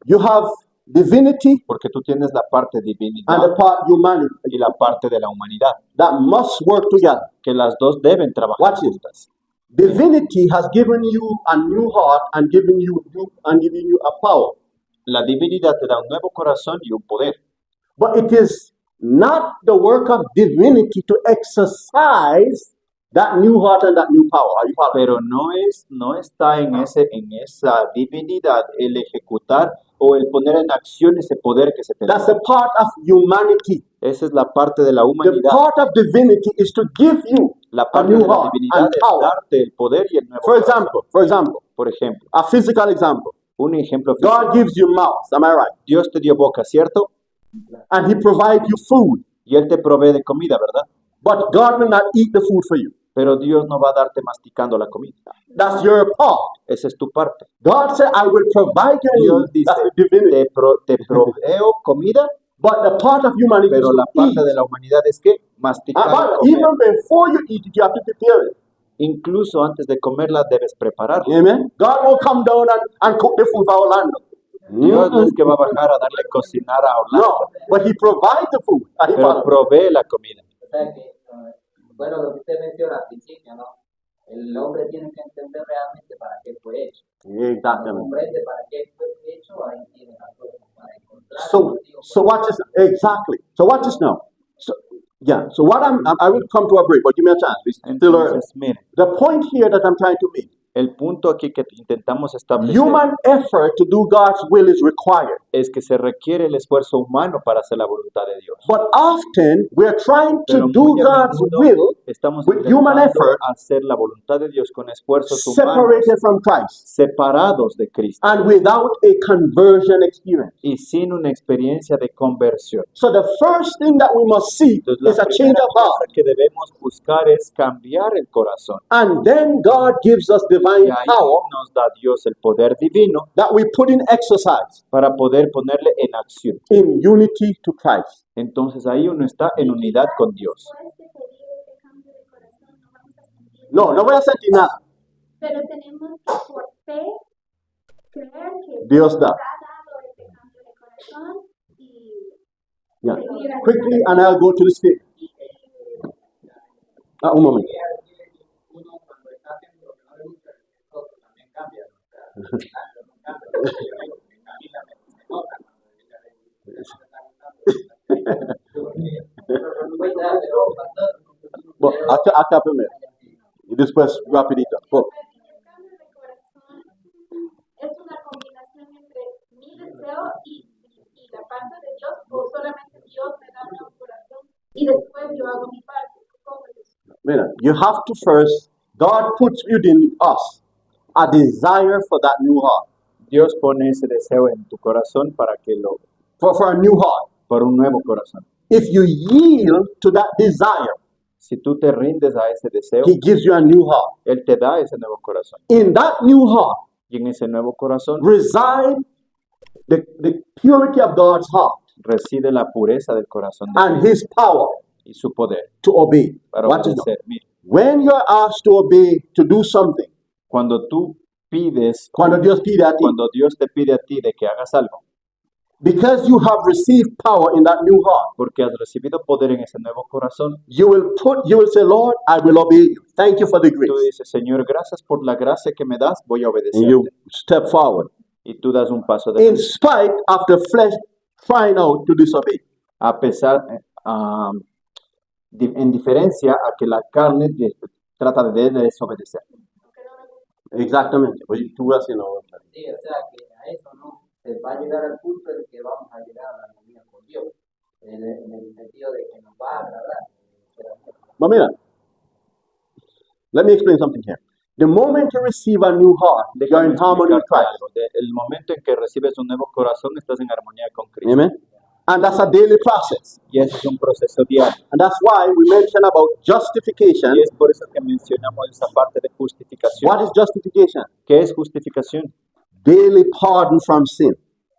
You have divinity Porque tú tienes la parte and the divinidad part humanity y la parte de la humanidad, that must work together. que las dos deben trabajar Watch it. juntas. Divinity has given you a new heart and given you a power. La divinidad te da un nuevo corazón y un poder, But it is not the work of divinity to exercise that new heart and that new power. Are you following? pero no está en esa divinidad el ejecutar o el poner en acción ese poder que se te da. That's a part of humanity. Esa es la parte de la The humanidad. part of divinity is to give you La a parte new de la heart divinidad and es power. darte el poder y el nuevo For corazón. example, Por ejemplo, a physical example. un ejemplo físico. God gives you mouth, am I right? Dios te dio boca, ¿cierto? And He provides you food. Y Él te provee de comida, ¿verdad? But God will not eat the food for you. Pero Dios no va a darte masticando la comida. That's your part. Esa es tu parte. God said, I will provide your Dios needs. dice, That's the divinity. te proveo comida, But the part of humanity is pero la to eat. parte de la humanidad es que masticar y But comer. even before you eat it, you have to prepare it. Incluso antes de comerla debes prepararla. Amen. God will come down and cook the food for Orlando. Dios no es que va a bajar a darle cocinar a Orlando, No, but He provides the food. Are you pero following? provee la comida. O sea que, bueno, lo que usted menciona al principio, ¿no? El hombre tiene que entender realmente para qué fue hecho. Cuando Exactly. comprende para qué fue hecho, ahí tiene la fuerza para encontrar. So watch this. Exactly. So watch this now. So what I will come to a break, but give me a chance. It's still early. Entonces, miren, The point here that I'm trying to make, el punto aquí que intentamos establecer human effort to do God's will is required. es que se requiere el esfuerzo humano para hacer la voluntad de Dios. But often we're trying Pero to do muy a God's menudo will estamos with human intentando effort hacer la voluntad de Dios con esfuerzos humanos separated from Christ separados de Cristo and without a conversion experience. y sin una experiencia de conversión. So the first thing that we must see Entonces, la is a change primera of heart. cosa que debemos buscar es cambiar el corazón. And then God gives us Y divine ahí power nos da Dios el poder divino that we put in exercise. para poder poder ponerle en acción. in unity to Christ. Entonces ahí uno está en unidad con Dios. Después de pedir ese cambio de corazón, no vamos a sentir No voy a sentir nada. Pero tenemos que por fe creer que Dios da. nos ha dado ese cambio de corazón y Yeah. seguir Quickly, and I'll go to the statement. Un momento. Uno cuando está haciendo lo que no le gusta, el otro también cambia. O sea, no cambia, porque yo digo que Camila me nota cuando ella le dice, no me está gustando. Bueno, acá primero. Y después rapidito. Oh, el cambio de corazón es una combinación entre mi deseo y la parte de Dios, o solamente Dios me da un nuevo corazón y después yo hago mi parte. ¿Cómo es eso? mira, you have to first, God puts within us a desire for that new heart, Dios pone ese deseo en tu corazón para que for a new heart. por un nuevo corazón. If you yield to that desire, Si tú te rindes a ese deseo, He gives you a new heart. Él te da ese nuevo corazón. In that new heart Y en ese nuevo corazón reside the purity of God's heart reside la pureza del corazón de and Dios His power y su poder to obey. para Watch this now. obedecer. Mira, When you're asked to obey, to do something, cuando tú pides, cuando Dios pide a ti, cuando Dios te pide a ti de que hagas algo, because you have received power in that new heart, porque has recibido poder en ese nuevo corazón, you will say, Lord, I will obey you. Thank you for the tú grace. dices, Señor, gracias por la gracia que me das, voy a And you obedecerte. step forward. Y tú das un paso de In spite of the flesh crying out to disobey. a pesar, en diferencia a que la carne trata de desobedecer. Exactamente. Pues tú vas haciendo. Sí, o sea que a eso no se va a llegar al punto en que vamos a llegar a la armonía con Dios, en el sentido de que nos va a agradar. But mira, let me explain something here. The moment you receive a new heart, you're in harmony with explicarte Christ. algo. El momento en que recibes un nuevo corazón, estás en armonía con Cristo. Amen. And that's a daily process. Y ese es un proceso diario. And that's why we mention about justification. Y es por eso que mencionamos esa parte de justificación. What is justification? ¿Qué es justificación? Daily pardon from sin.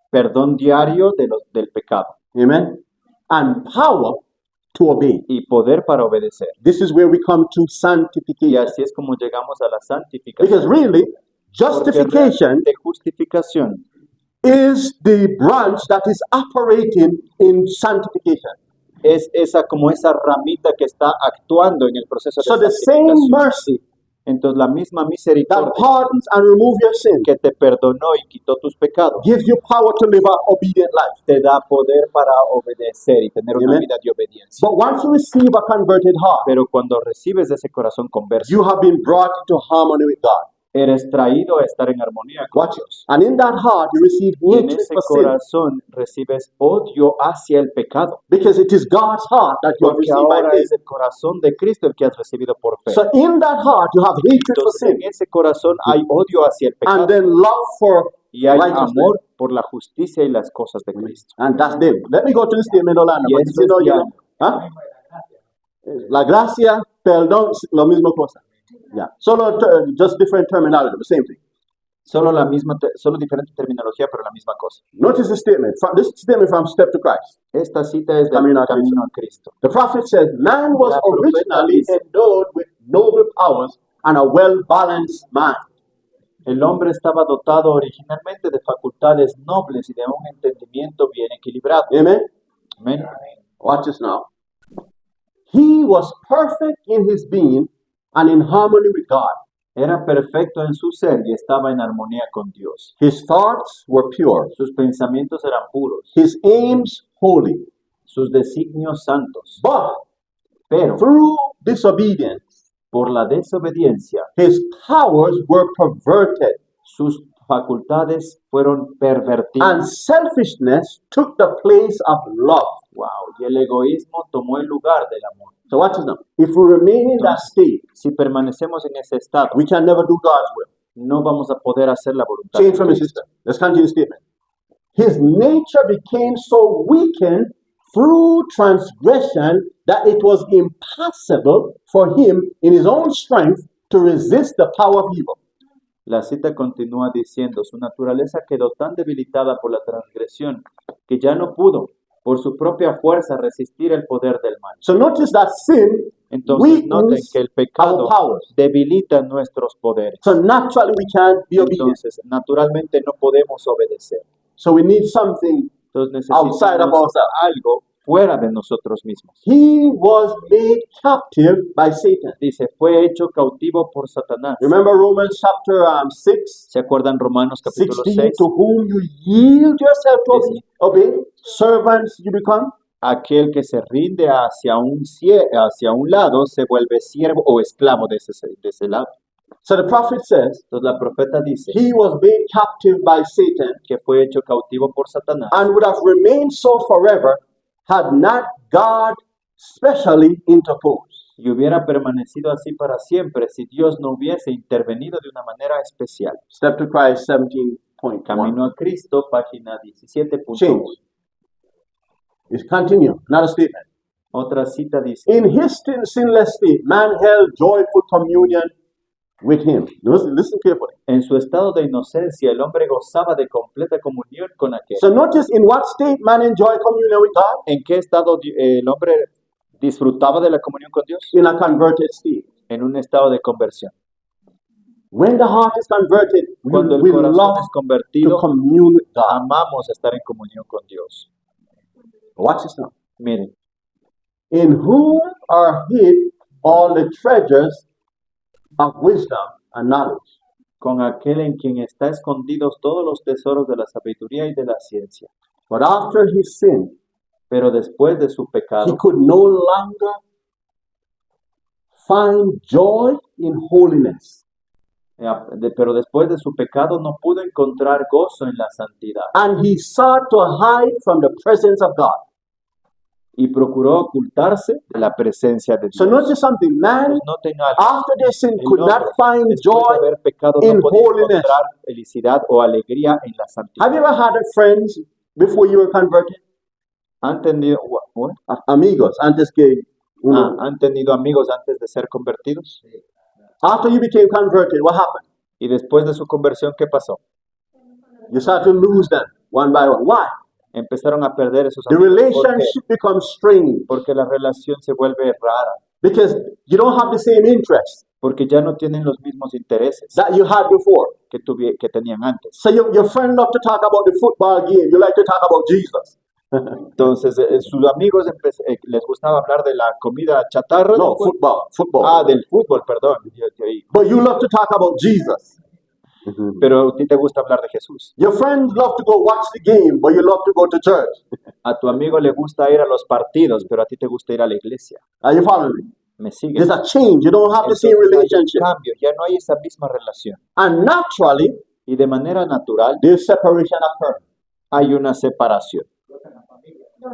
Perdón diario del pecado Amen. And power to obey. y poder para obedecer. This is where we come to Y sanctification. así es como llegamos a la Because santificación. really, Porque justification realmente justificación is the branch that is operating in sanctification. es esa ramita que está actuando en el proceso So de the same santificación. mercy Entonces la misma that misericordia pardons and removes your sin que te perdonó y quitó tus pecados gives you power to live an obedient life. te da poder para obedecer y tener una Amen. vida de obediencia. But once you receive a converted heart, Pero cuando recibes ese corazón converso, you have been brought into harmony with God. eres traído a estar en armonía con Watch it. Dios. And in that heart, you receive Y en hatred ese for sin. corazón recibes odio hacia el pecado. Because it is God's heart that you have Porque received by ahora faith. es el corazón de Cristo el que has recibido por fe. So in that heart, you have hatred for Entonces sin. en ese corazón hay odio hacia el pecado And then love for y hay righteousness. amor por la justicia y las cosas de Cristo. And that's them. Let me go to the statement, Orlando. Y But eso you know, es you ya. know, ¿ah? La gracia, perdón, lo mismo cosa. Yeah. Solo just different terminology, the same thing. Solo diferente terminología, pero la misma cosa. Notice the statement. This statement from Step to Christ. Esta cita es del Camino a camino a Cristo. The prophet says, man was La profeta originally dice- endowed with noble powers and a well-balanced mind. El hombre estaba dotado originalmente de facultades nobles y de un entendimiento bien equilibrado. Amen? Amén. Watch this now. He was perfect in his being and in harmony with God. Era perfecto en su ser y estaba en armonía con Dios. His thoughts were pure, Sus pensamientos eran puros, his aims holy. sus designios santos. But Pero through disobedience, por la desobediencia, his powers were perverted, sus facultades fueron and pervertidas. selfishness took the place of love. Wow, y el egoísmo tomó el lugar del amor. So watch this now. If we remain in that state, Si permanecemos en ese estado, we can never do God's will. no vamos a poder hacer la voluntad Change de from his Cristo. sister. Let's continue the statement. His nature became so weakened through transgression that it was impossible for him in his own strength to resist the power of evil. La cita continúa diciendo, su naturaleza quedó tan debilitada por la transgresión que ya no pudo, por su propia fuerza, resistir el poder del mal. So notice that sin Entonces noten weakens que el our pecado powers. debilita nuestros poderes. So naturally we can't be obedient. Entonces, naturalmente no podemos obedecer. So we need something Entonces outside of necesitamos ourselves. algo fuera de nosotros mismos. He was made captive by Satan. Dice, fue hecho cautivo por Satanás. Remember Romans chapter 6, ¿Se acuerdan Romanos capítulo 16, 6? to whom you yield yourself to obey, servants you become. Aquel que se rinde hacia un lado se vuelve siervo o esclavo de ese lado. So the prophet says Entonces la profeta dice he was made captive by Satan que fue hecho cautivo por Satanás and would have remained so forever had not God specially interposed. y hubiera permanecido así para siempre si Dios no hubiese intervenido de una manera especial. Step to Christ 17.1. Camino a Cristo, página 17.1. Change. It's continue, not a statement. Otra cita dice, In his sinless state, man held joyful communion with him. Listen carefully. en su estado de inocencia el hombre gozaba de completa comunión con aquel. So notice in what state man enjoyed communion with God? ¿En qué estado el hombre disfrutaba de la comunión con Dios? In a converted state. En un estado de conversión. When the heart is converted, Cuando el we corazón love es to convertido, commune with God. amamos estar en comunión con Dios. Watch this now. Miren, In whom are hid all the treasures of wisdom and knowledge. con aquel en quien está escondidos todos los tesoros de la sabiduría y de la ciencia. But after his sin, Pero después de su he pecado, could no longer find joy in holiness. pero después de su pecado no pudo encontrar gozo en la santidad And he sought to hide from the presence of God. y procuró ocultarse de la presencia de Dios. So notice something, man, Pues noten algo, after their sin, el could not hombre, find después de joy. haber pecado in no podía holiness. encontrar felicidad o alegría en la santidad. Have you ever had friends before you were converted? ¿Han tenido, what? Amigos, antes que uno. ¿Han tenido amigos antes de ser convertidos? After you became converted, what happened? Y después de su conversión, ¿qué pasó? You start to lose them one by one. Why? Empezaron a perder esos The amigos. ¿Por qué? relationship becomes strained Porque la relación se vuelve rara, because you don't have the same interests porque ya no tienen los mismos intereses that you had before. que tenían antes. So your friend love to talk about the football game. You like to talk about Jesus. Entonces, sus amigos les gustaba hablar de la comida chatarra. No, ¿no? football. Del fútbol, perdón. But you love to talk about Jesus. Pero a ti te gusta hablar de Jesús. Your friends love to go watch the game, but you love to go to church. A tu amigo le gusta ir a los partidos, pero a ti te gusta ir a la iglesia. Are you following me? ¿Me sigues? There's a change. You don't have the same Entonces, hay un relationship. cambio, ya no hay esa misma relación. And naturally, Y de manera natural there's separation occurs. hay una separación.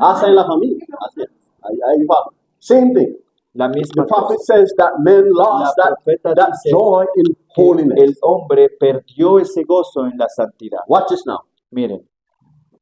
Hasta en la familia. Así es. Ahí va. Same thing. La The misma prophet cosa. says that men La lost that profeta dice joy in que holiness. el hombre perdió ese gozo en la santidad. Watch this now. Miren,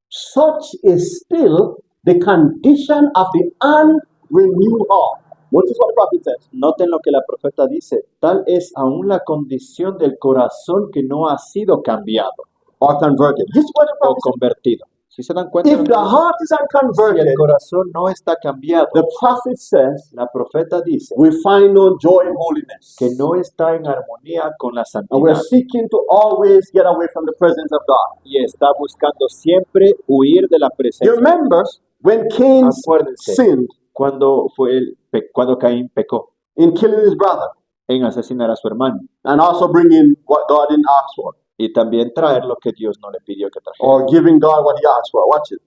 Such is still the condition of the unrenewed heart. Notice what the prophet says. noten lo que la profeta dice. Tal es aún la condición del corazón que no ha sido cambiado Or converted. This is what the o prophet says. convertido. Si se dan cuenta, If the heart is si unconverted, el corazón no está cambiado, the prophet says, la profeta dice we find no joy in holiness. que no está en armonía con la And we're santidad seeking to always get away from the presence of God. y está buscando siempre huir de la You presencia. remember when Cain Acuérdense sinned cuando cuando Caín pecó in killing his brother en asesinar a su hermano and also bringing what God didn't ask for, y también traer lo que Dios no le pidió que trajera. or giving God what he asked for. Watch it.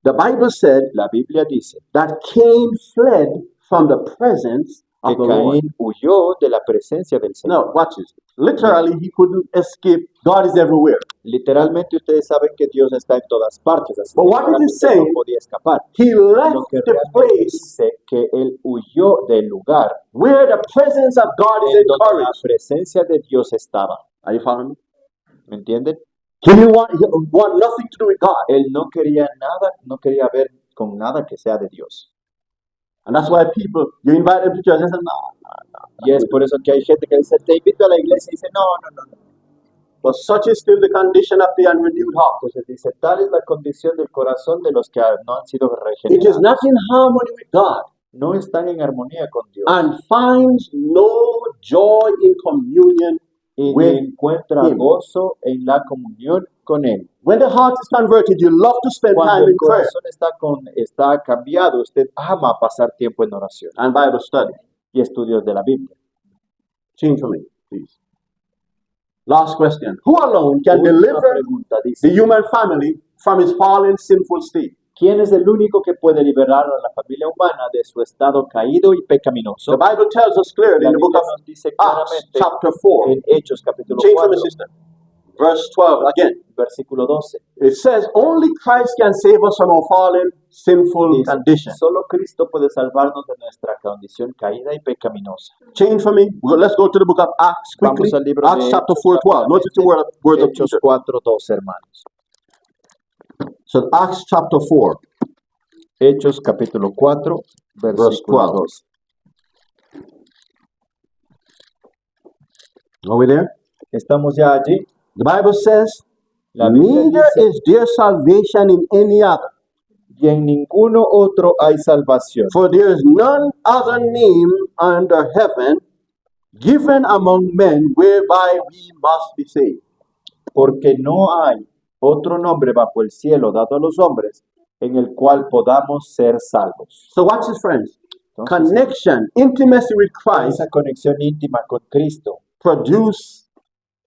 The Bible said La Biblia dice that Cain fled from the presence que of the Lord. Caín huyó de la presencia del Señor. No, watch this. Literally, he couldn't escape. God is everywhere. Literalmente ustedes saben que Dios está en todas partes, así But que what did it realmente say? no podía escapar. He Lo left que the realmente place dice que él huyó del lugar where the presence of God is en donde la encouraged. presencia de Dios estaba. Are you following me? ¿Me entienden? He didn't want nothing to do with God. Él no quería nada, no quería ver con nada que sea de Dios. And that's why people, you invite them to church and say, no. Y es por eso que hay gente que dice, te invito a la iglesia y dice, no. but such is still the condition of the unrenewed heart. Entonces dice, tal es la condición del corazón de los que no han sido It is regenerados. not in harmony with God No están en armonía con Dios and finds no joy in communion y with encuentra Him. gozo en la comunión con Él. When the heart is converted, you love to spend Cuando time el in prayer corazón está cambiado, usted ama pasar tiempo en oración and Bible study. y estudios de la Biblia. Change for me, please. Last question. Who alone can Última deliver pregunta the dice, human family from its fallen, sinful state? ¿quién es el único que puede liberar a la familia humana de su estado caído y pecaminoso? The Bible tells us clearly La in the book Biblia of nos dice Acts, claramente chapter 4. en Hechos capítulo Change for me, 4, sister. Verse 12 again. versículo 12. It says only Christ can save us from our fallen, sinful Dice, condition. solo Cristo puede salvarnos de nuestra condición caída y pecaminosa. Change for me. Let's go to the book of Acts quickly. Vamos al libro Acts de chapter Hechos 4, 12. Notice the words of Hechos Peter. 4:12, hermanos. So Acts chapter 4, Hechos capítulo 4, versículo 12. 12. are we there? Estamos ya allí. The Bible says, La Biblia neither dice, is there salvation in any other, y en ninguno otro hay salvación, for there is none other name under heaven given among men whereby we must be saved. porque no hay otro nombre bajo el cielo dado a los hombres en el cual podamos ser salvos. So watch this, friends. Entonces, Connection, intimacy with Christ esa conexión íntima con Cristo produce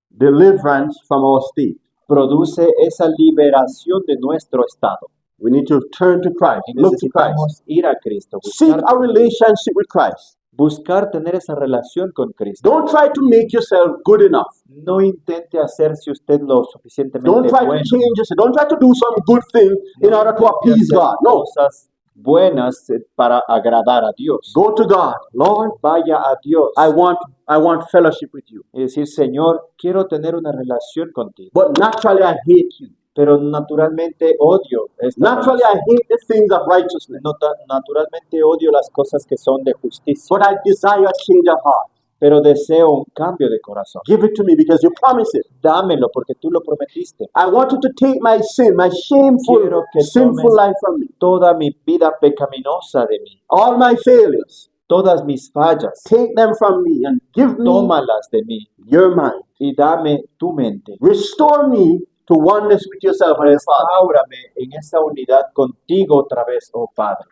deliverance from our state. produce esa liberación de nuestro estado. We need to turn to Christ, Y look to Christ, necesitamos ir a Cristo, seek a relationship with Christ. buscar tener esa relación con Cristo. Don't try to make yourself good enough. No intente hacerse usted lo Don't suficientemente try to bueno. change yourself. Don't try to do some good thing in order to Intente appease hacer God. No. cosas buenas para agradar a Dios. Go to God. Lord, Vaya a Dios I want fellowship with you. y decir, Señor, quiero tener una relación contigo. But naturally I hate you. Pero naturalmente odio esta Naturally I hate the things of righteousness. naturalmente odio las cosas que son de justicia. But I desire a change of heart. Pero deseo un cambio de corazón. Give it to me because you promised it. Dámelo porque tú lo prometiste. I want you to take my sin, my shameful, Quiero que sinful tomes life from me. toda mi vida pecaminosa de mí, All my failures. todas mis fallas, Take them from me and give me tómalas de mí your mind. y dame tu mente. Restore me to oneness with yourself and your Father. Restaurame en esa unidad contigo otra vez, oh Padre.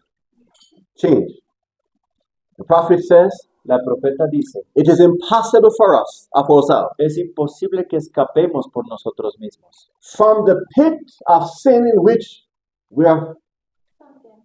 Change. The prophet says, La profeta dice, it is impossible for us of ourselves. es imposible que escapemos por nosotros mismos From the pit of sin in which we are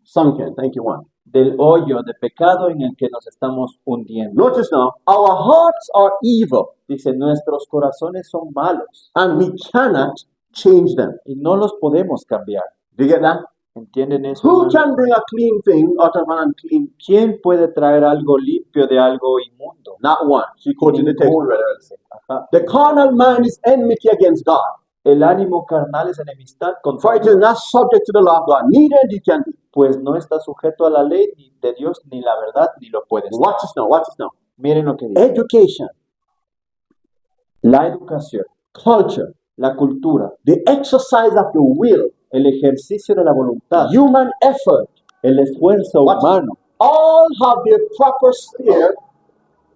sunken. Thank you, one. del hoyo de pecado en el que nos estamos hundiendo. Notice now, our hearts are evil Dice, nuestros corazones son malos and we cannot change them. y no los podemos cambiar. Do you get that? ¿Entienden eso? Who hermanos? can bring a clean thing out of an unclean? ¿Quién puede traer algo limpio de algo inmundo? Not one. She quoted the text. Ninguno, dice. Ajá. The carnal mind is enmity against God, El ánimo carnal es enemistad for contra it is not subject to the law of God, neither indeed can be. pues no está sujeto a la ley ni de Dios ni la verdad ni lo puede estar. Watch this now, watch this now. Miren lo que dice. Education, La educación, culture, la cultura, the exercise of the will, el ejercicio de la voluntad, human effort, el esfuerzo What? humano, all have their proper sphere,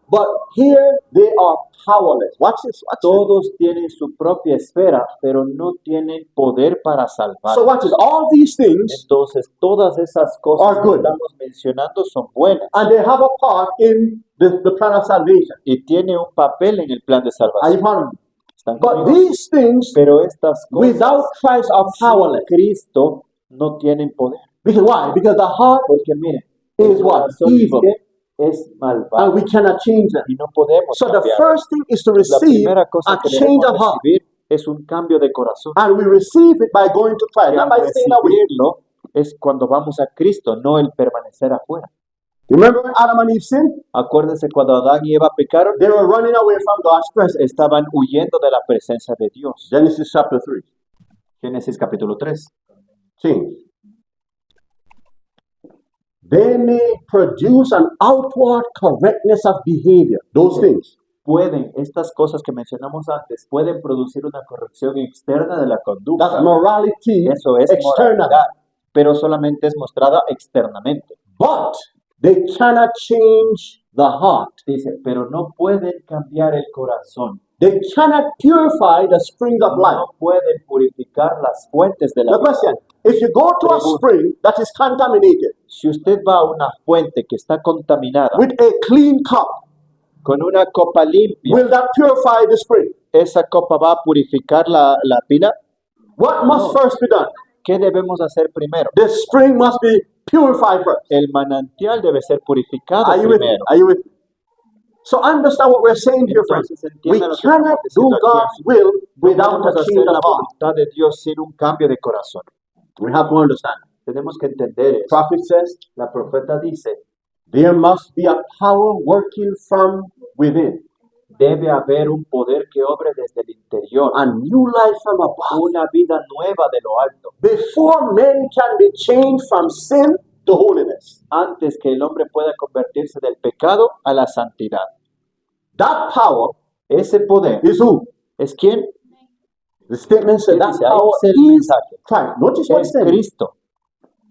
but here they are powerless. Watch this, watch this. todos tienen su propia esfera, pero no tienen poder para salvar. So watch this. All these things, Entonces, todas esas cosas Are que good. estamos mencionando son buenas and they have a part in the plan of salvation. y tiene un papel en el plan de Are you salvación. following me? ¿Están But conmigo? these things, Pero estas cosas without Christ, are sin powerless. Cristo no tienen poder. Because why? Because the heart, Porque miren, Is el what? corazón Evil. dice, es malvado and we cannot change them. y no podemos So the cambiar. first thing is to La receive primera cosa a que change debemos of heart. recibir es un cambio de corazón. And we receive it by going to Christ, Y not al by staying away. recibirlo es cuando vamos a Cristo, no el permanecer afuera. Remember when Adam and Eve sinned? Acuérdense cuando Adán y Eva pecaron, They were running away from God's presence. estaban huyendo de la presencia de Dios. Genesis chapter 3. Génesis capítulo 3. Change. They may produce an outward correctness of behavior. Those things. estas cosas que mencionamos antes, pueden producir una corrección externa de la That's conducta. morality Eso es external. moralidad, pero solamente es mostrada externamente. But they cannot change the heart. Dice, pero no pueden cambiar el corazón. They cannot purify the spring of life. No pueden purificar las fuentes de la The vida. question, if you go to a spring that is contaminated Si usted va a una fuente que está contaminada with a clean cup, con una copa limpia, will that purify the spring? ¿esa copa va a purificar la pila? What must No. first be done? ¿Qué debemos hacer primero? The spring must be purified first. El manantial debe ser purificado Are you with me? primero. Are you with me? So understand what we're saying here, friends. Entonces We entienda lo que estamos cannot do diciendo aquí. God's will No without podemos a hacer change la of heart. voluntad de Dios sin un cambio de corazón. We have to understand. Tenemos que entender eso. Prophet says La profeta dice, there must be a power working from within, debe haber un poder que obre desde el interior, a new life from above. una vida nueva de lo alto, Before men can be changed from sin to holiness. antes que el hombre pueda convertirse del pecado a la santidad. That power Ese poder is who? es quién? The statement says ¿Qué that dice? Ahí power dice el is mensaje. Christ. Notice what it Es says. Cristo.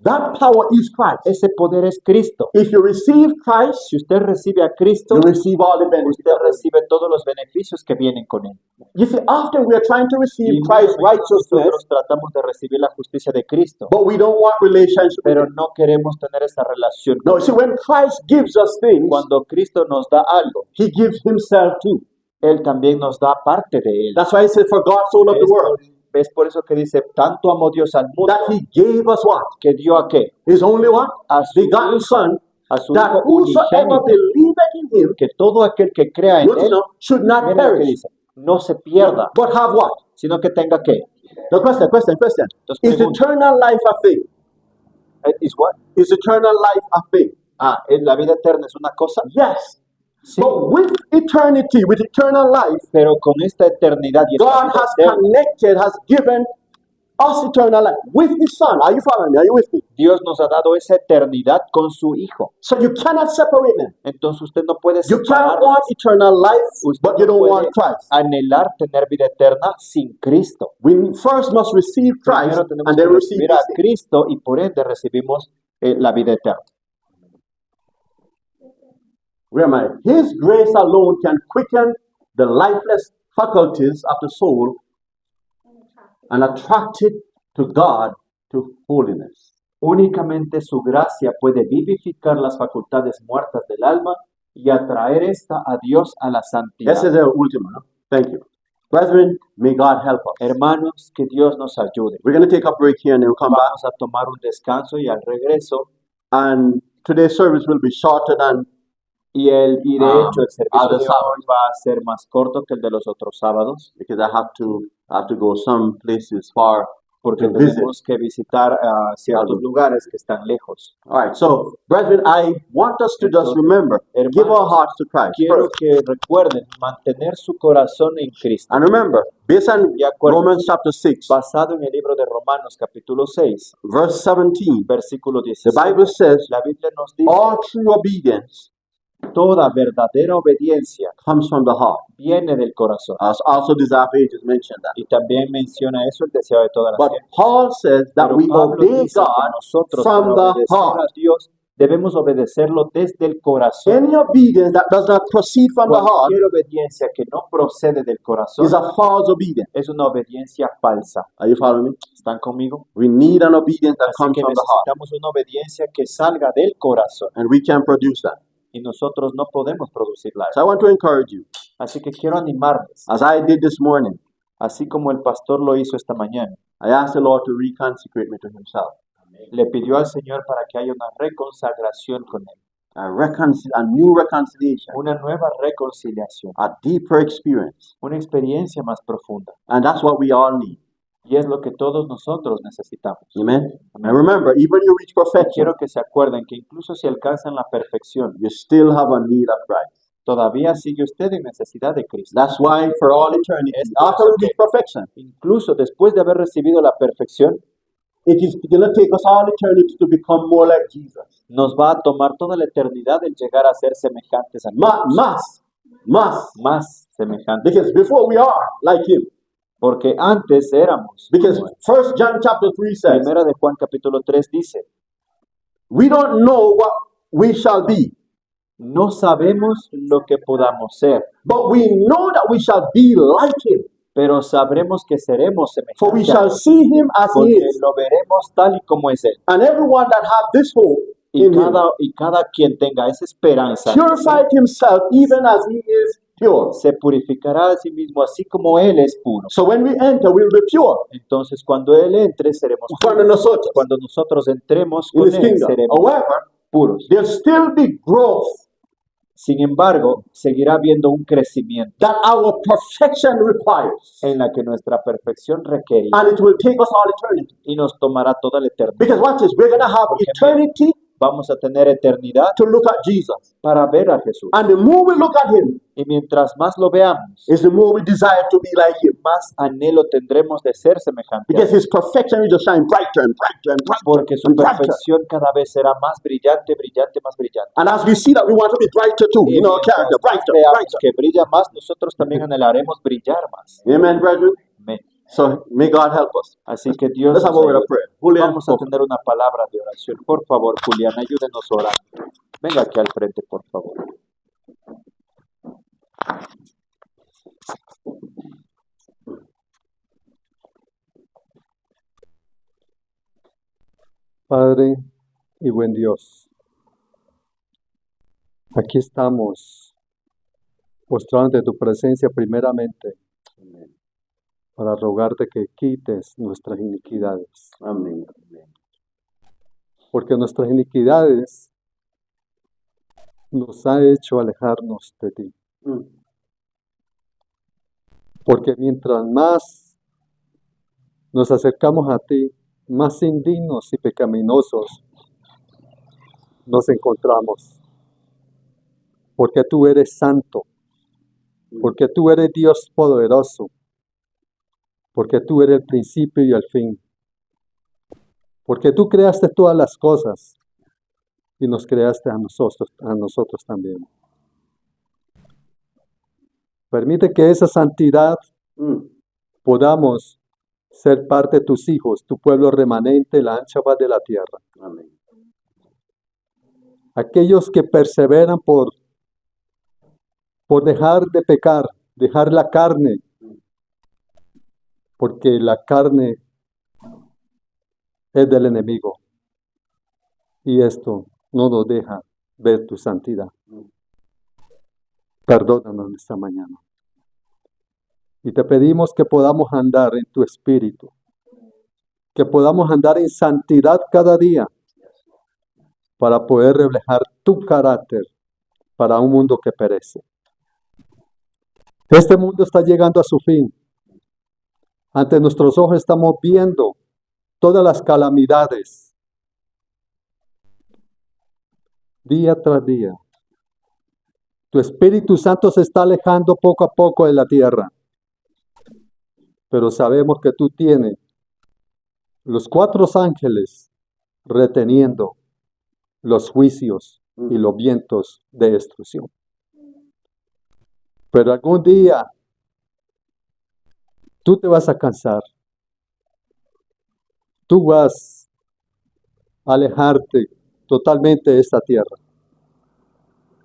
That power is Christ. Ese poder es Cristo. If you receive Christ, Si usted recibe a Cristo, you receive all the benefits. usted recibe todos los beneficios que vienen con él. You see, often we are trying to receive Y Christ's righteousness, nosotros tratamos de recibir la justicia de Cristo, but we don't want relationship with pero Him. no queremos tener esa relación. No, see, when Christ gives us things, Cuando Cristo nos da algo, He gives Himself too. Él también nos da parte de él. That's why He said, "For God so loved the world Es por eso que dice, tanto amó Dios al mundo, that He gave us what? que dio a qué? His only what? A su Begotten Son, a su that Hijo whosoever unigénito, believeth in Him, que todo aquel que crea en él, should not mira lo que perish, dice, no se pierda, but have what? sino que tenga que. The question. Entonces Is pregunto, eternal life a thing? ¿is what? Is eternal life a thing? La vida eterna es una cosa, Yes. sí, But with eternity, with eternal life, pero con esta eternidad y esta God vida has eterna, connected, has given us eternal life with His Son. Are you following me? Are you with me? Dios nos ha dado esa eternidad con su Hijo. So you cannot separate them. Entonces usted no puede You can't separarlas. want eternal life, Usted but you no don't puede want Christ. anhelar tener vida eterna sin Cristo. We first must receive Christ Primero tenemos and que then receive recibir a His. Cristo y por ende recibimos la vida eterna. Where am I? His grace alone can quicken the lifeless faculties of the soul and attract it to God, to holiness. Únicamente su gracia puede vivificar las facultades muertas del alma y atraer esta a Dios a la santidad. Ese es el último, ¿no? Thank you. Brethren, may God help us. Hermanos, que Dios nos ayude. We're going to take a break here and then we'll come back. Vamos a tomar un descanso y al regreso, And today's service will be shorter than y de hecho el servicio other de hoy va a ser más corto que el de los otros sábados, because I have to go some places far porque to visit. tenemos que visitar ciertos lugares que están lejos. All right, so brethren, I want us to just remember, give our hearts to Christ Quiero first. que recuerden mantener su corazón en Cristo. And remember, based on Y acuérdense, Romans chapter 6, basado en el libro de Romanos capítulo 6, verse 17, versículo the 16, Bible says, la Biblia nos dice, all true obedience toda verdadera obediencia comes from the heart. viene del corazón. As also Desire of Ages mentioned that. Y también menciona eso el deseo de todas las But gentes. Paul says that Pero we Pablo obey dice que God nosotros from para the obedecer a heart. Dios debemos obedecerlo desde el corazón. Any obedience that does not proceed from the heart Cualquier obediencia que no procede del corazón is a false obedience. es una obediencia falsa. Are you following me? ¿Están conmigo? We need an obedience that Así comes que from the heart, necesitamos una obediencia que salga del corazón and we can produce that. y nosotros no podemos producirla. So I want to encourage you, Así que quiero animarles, as I did this morning, así como el pastor lo hizo esta mañana. I asked the Lord to reconsecrate me to Himself. Le pidió al Señor para que haya una reconsagración con Él, A new reconciliation, una nueva reconciliación, a deeper experience. una experiencia más profunda. And that's what we all need. Y es lo que todos nosotros necesitamos. Amen? And remember, even you reach perfection, Quiero que se acuerden que incluso si alcanzan la perfección, you still have a need of Christ. todavía sigue usted en necesidad de Cristo. That's why for all eternity, Es after por we eso reach perfection, Incluso después de haber recibido la perfección, it is going to take us all eternity to become more like Jesus. nos va a tomar toda la eternidad el llegar a ser semejantes a Cristo. Más más semejantes. Because before we are like him. Porque antes éramos. Because como él. 1 John chapter 3 says, Primera de Juan capítulo 3 dice, we don't know what we shall be, no sabemos lo que podamos ser, but we know that we shall be like him. pero sabremos que seremos For we semejantes, a shall él, see him as he porque is. lo veremos tal y como es él. And everyone that have this hope Y in him cada quien tenga esa esperanza purified himself even as he is pure. se purificará a sí mismo así como él es puro. So when we enter, we'll be pure Entonces cuando él entre seremos cuando puros. nosotros Cuando nosotros entremos in con his él kingdom. seremos However, puros. there'll still be growth Sin embargo, seguirá habiendo un crecimiento that our perfection requires. en la que nuestra perfección requiere And it will take us all eternity. y nos tomará toda la eternidad. Because watch this, we're going to have Porque eternity Vamos a tener eternidad to look at Jesus. para ver a Jesús. And the more we look at him, Y mientras más lo veamos, is the more we desire to be like him. más anhelo tendremos de ser semejante a Because él. his perfection will just shine brighter and brighter and brighter. Porque su and brighter. perfección cada vez será más brillante, brillante, más brillante. And as we see that, we want to be brighter too. Y In our mientras character, más brighter, veamos brighter. que brilla más, nosotros también anhelaremos brillar más. Amen, brethren. Amén. So may God help us. Así que Dios Let's have a nos word of ayude. prayer. Julian, Vamos a tener una palabra de oración. Por favor, Julián, ayúdenos a orar. Venga aquí al frente, por favor. Padre y buen Dios, aquí estamos mostrando tu presencia primeramente para rogarte que quites nuestras iniquidades, Amén. porque nuestras iniquidades nos ha hecho alejarnos de ti. Porque mientras más nos acercamos a ti, más indignos y pecaminosos nos encontramos. Porque tú eres santo, porque tú eres Dios poderoso, porque tú eres el principio y el fin, porque tú creaste todas las cosas y nos creaste a nosotros también. Permite que esa santidad podamos ser parte de tus hijos, tu pueblo remanente, la ancha paz de la tierra. Amén. Aquellos que perseveran por dejar de pecar, dejar la carne, porque la carne es del enemigo. Y esto no nos deja ver tu santidad. Perdónanos esta mañana. Y te pedimos que podamos andar en tu espíritu, que podamos andar en santidad cada día para poder reflejar tu carácter para un mundo que perece. Este mundo está llegando a su fin. Ante nuestros ojos estamos viendo todas las calamidades día tras día. Tu Espíritu Santo se está alejando poco a poco de la tierra. Pero sabemos que tú tienes los 4 ángeles reteniendo los juicios y los vientos de destrucción. Pero algún día tú te vas a cansar. Tú vas a alejarte totalmente de esta tierra.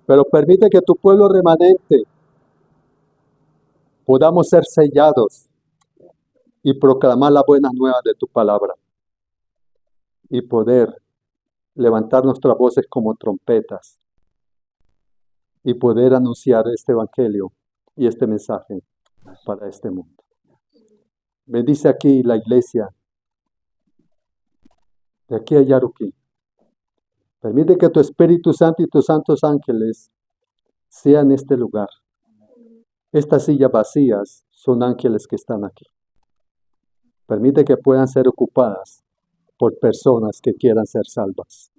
Pero permite que tu pueblo remanente podamos ser sellados y proclamar las buenas nuevas de tu palabra y poder levantar nuestras voces como trompetas y poder anunciar este evangelio y este mensaje para este mundo. Bendice aquí la iglesia de aquí a Yaruquí. Permite que tu Espíritu Santo y tus santos ángeles sean en este lugar. Estas sillas vacías son ángeles que están aquí. Permite que puedan ser ocupadas por personas que quieran ser salvas.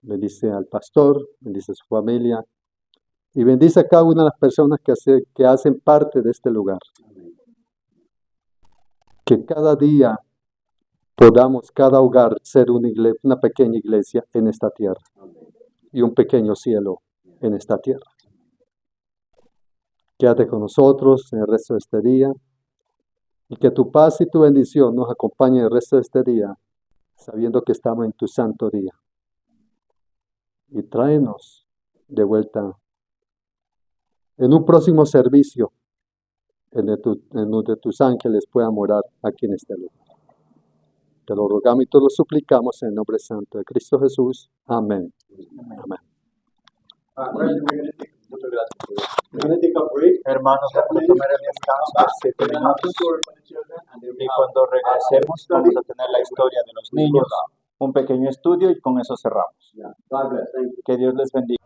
Bendice al pastor, bendice a su familia y bendice a cada una de las personas que hacen parte de este lugar. Que cada día podamos, cada hogar, ser una pequeña iglesia en esta tierra y un pequeño cielo en esta tierra. Quédate con nosotros en el resto de este día y que tu paz y tu bendición nos acompañen el resto de este día, sabiendo que estamos en tu santo día. Y tráenos de vuelta en un próximo servicio en donde tus ángeles puedan morar aquí en este lugar. Te lo rogamos y te lo suplicamos en el nombre santo de Cristo Jesús. Amén. Amén. Muchas gracias. We're going to take a break. Hermanos, vamos a tomar el descanso de 7 minutos y cuando regresemos vamos a tener la historia de los niños, un pequeño estudio y con eso cerramos. God bless. Thank you. Que Dios les bendiga.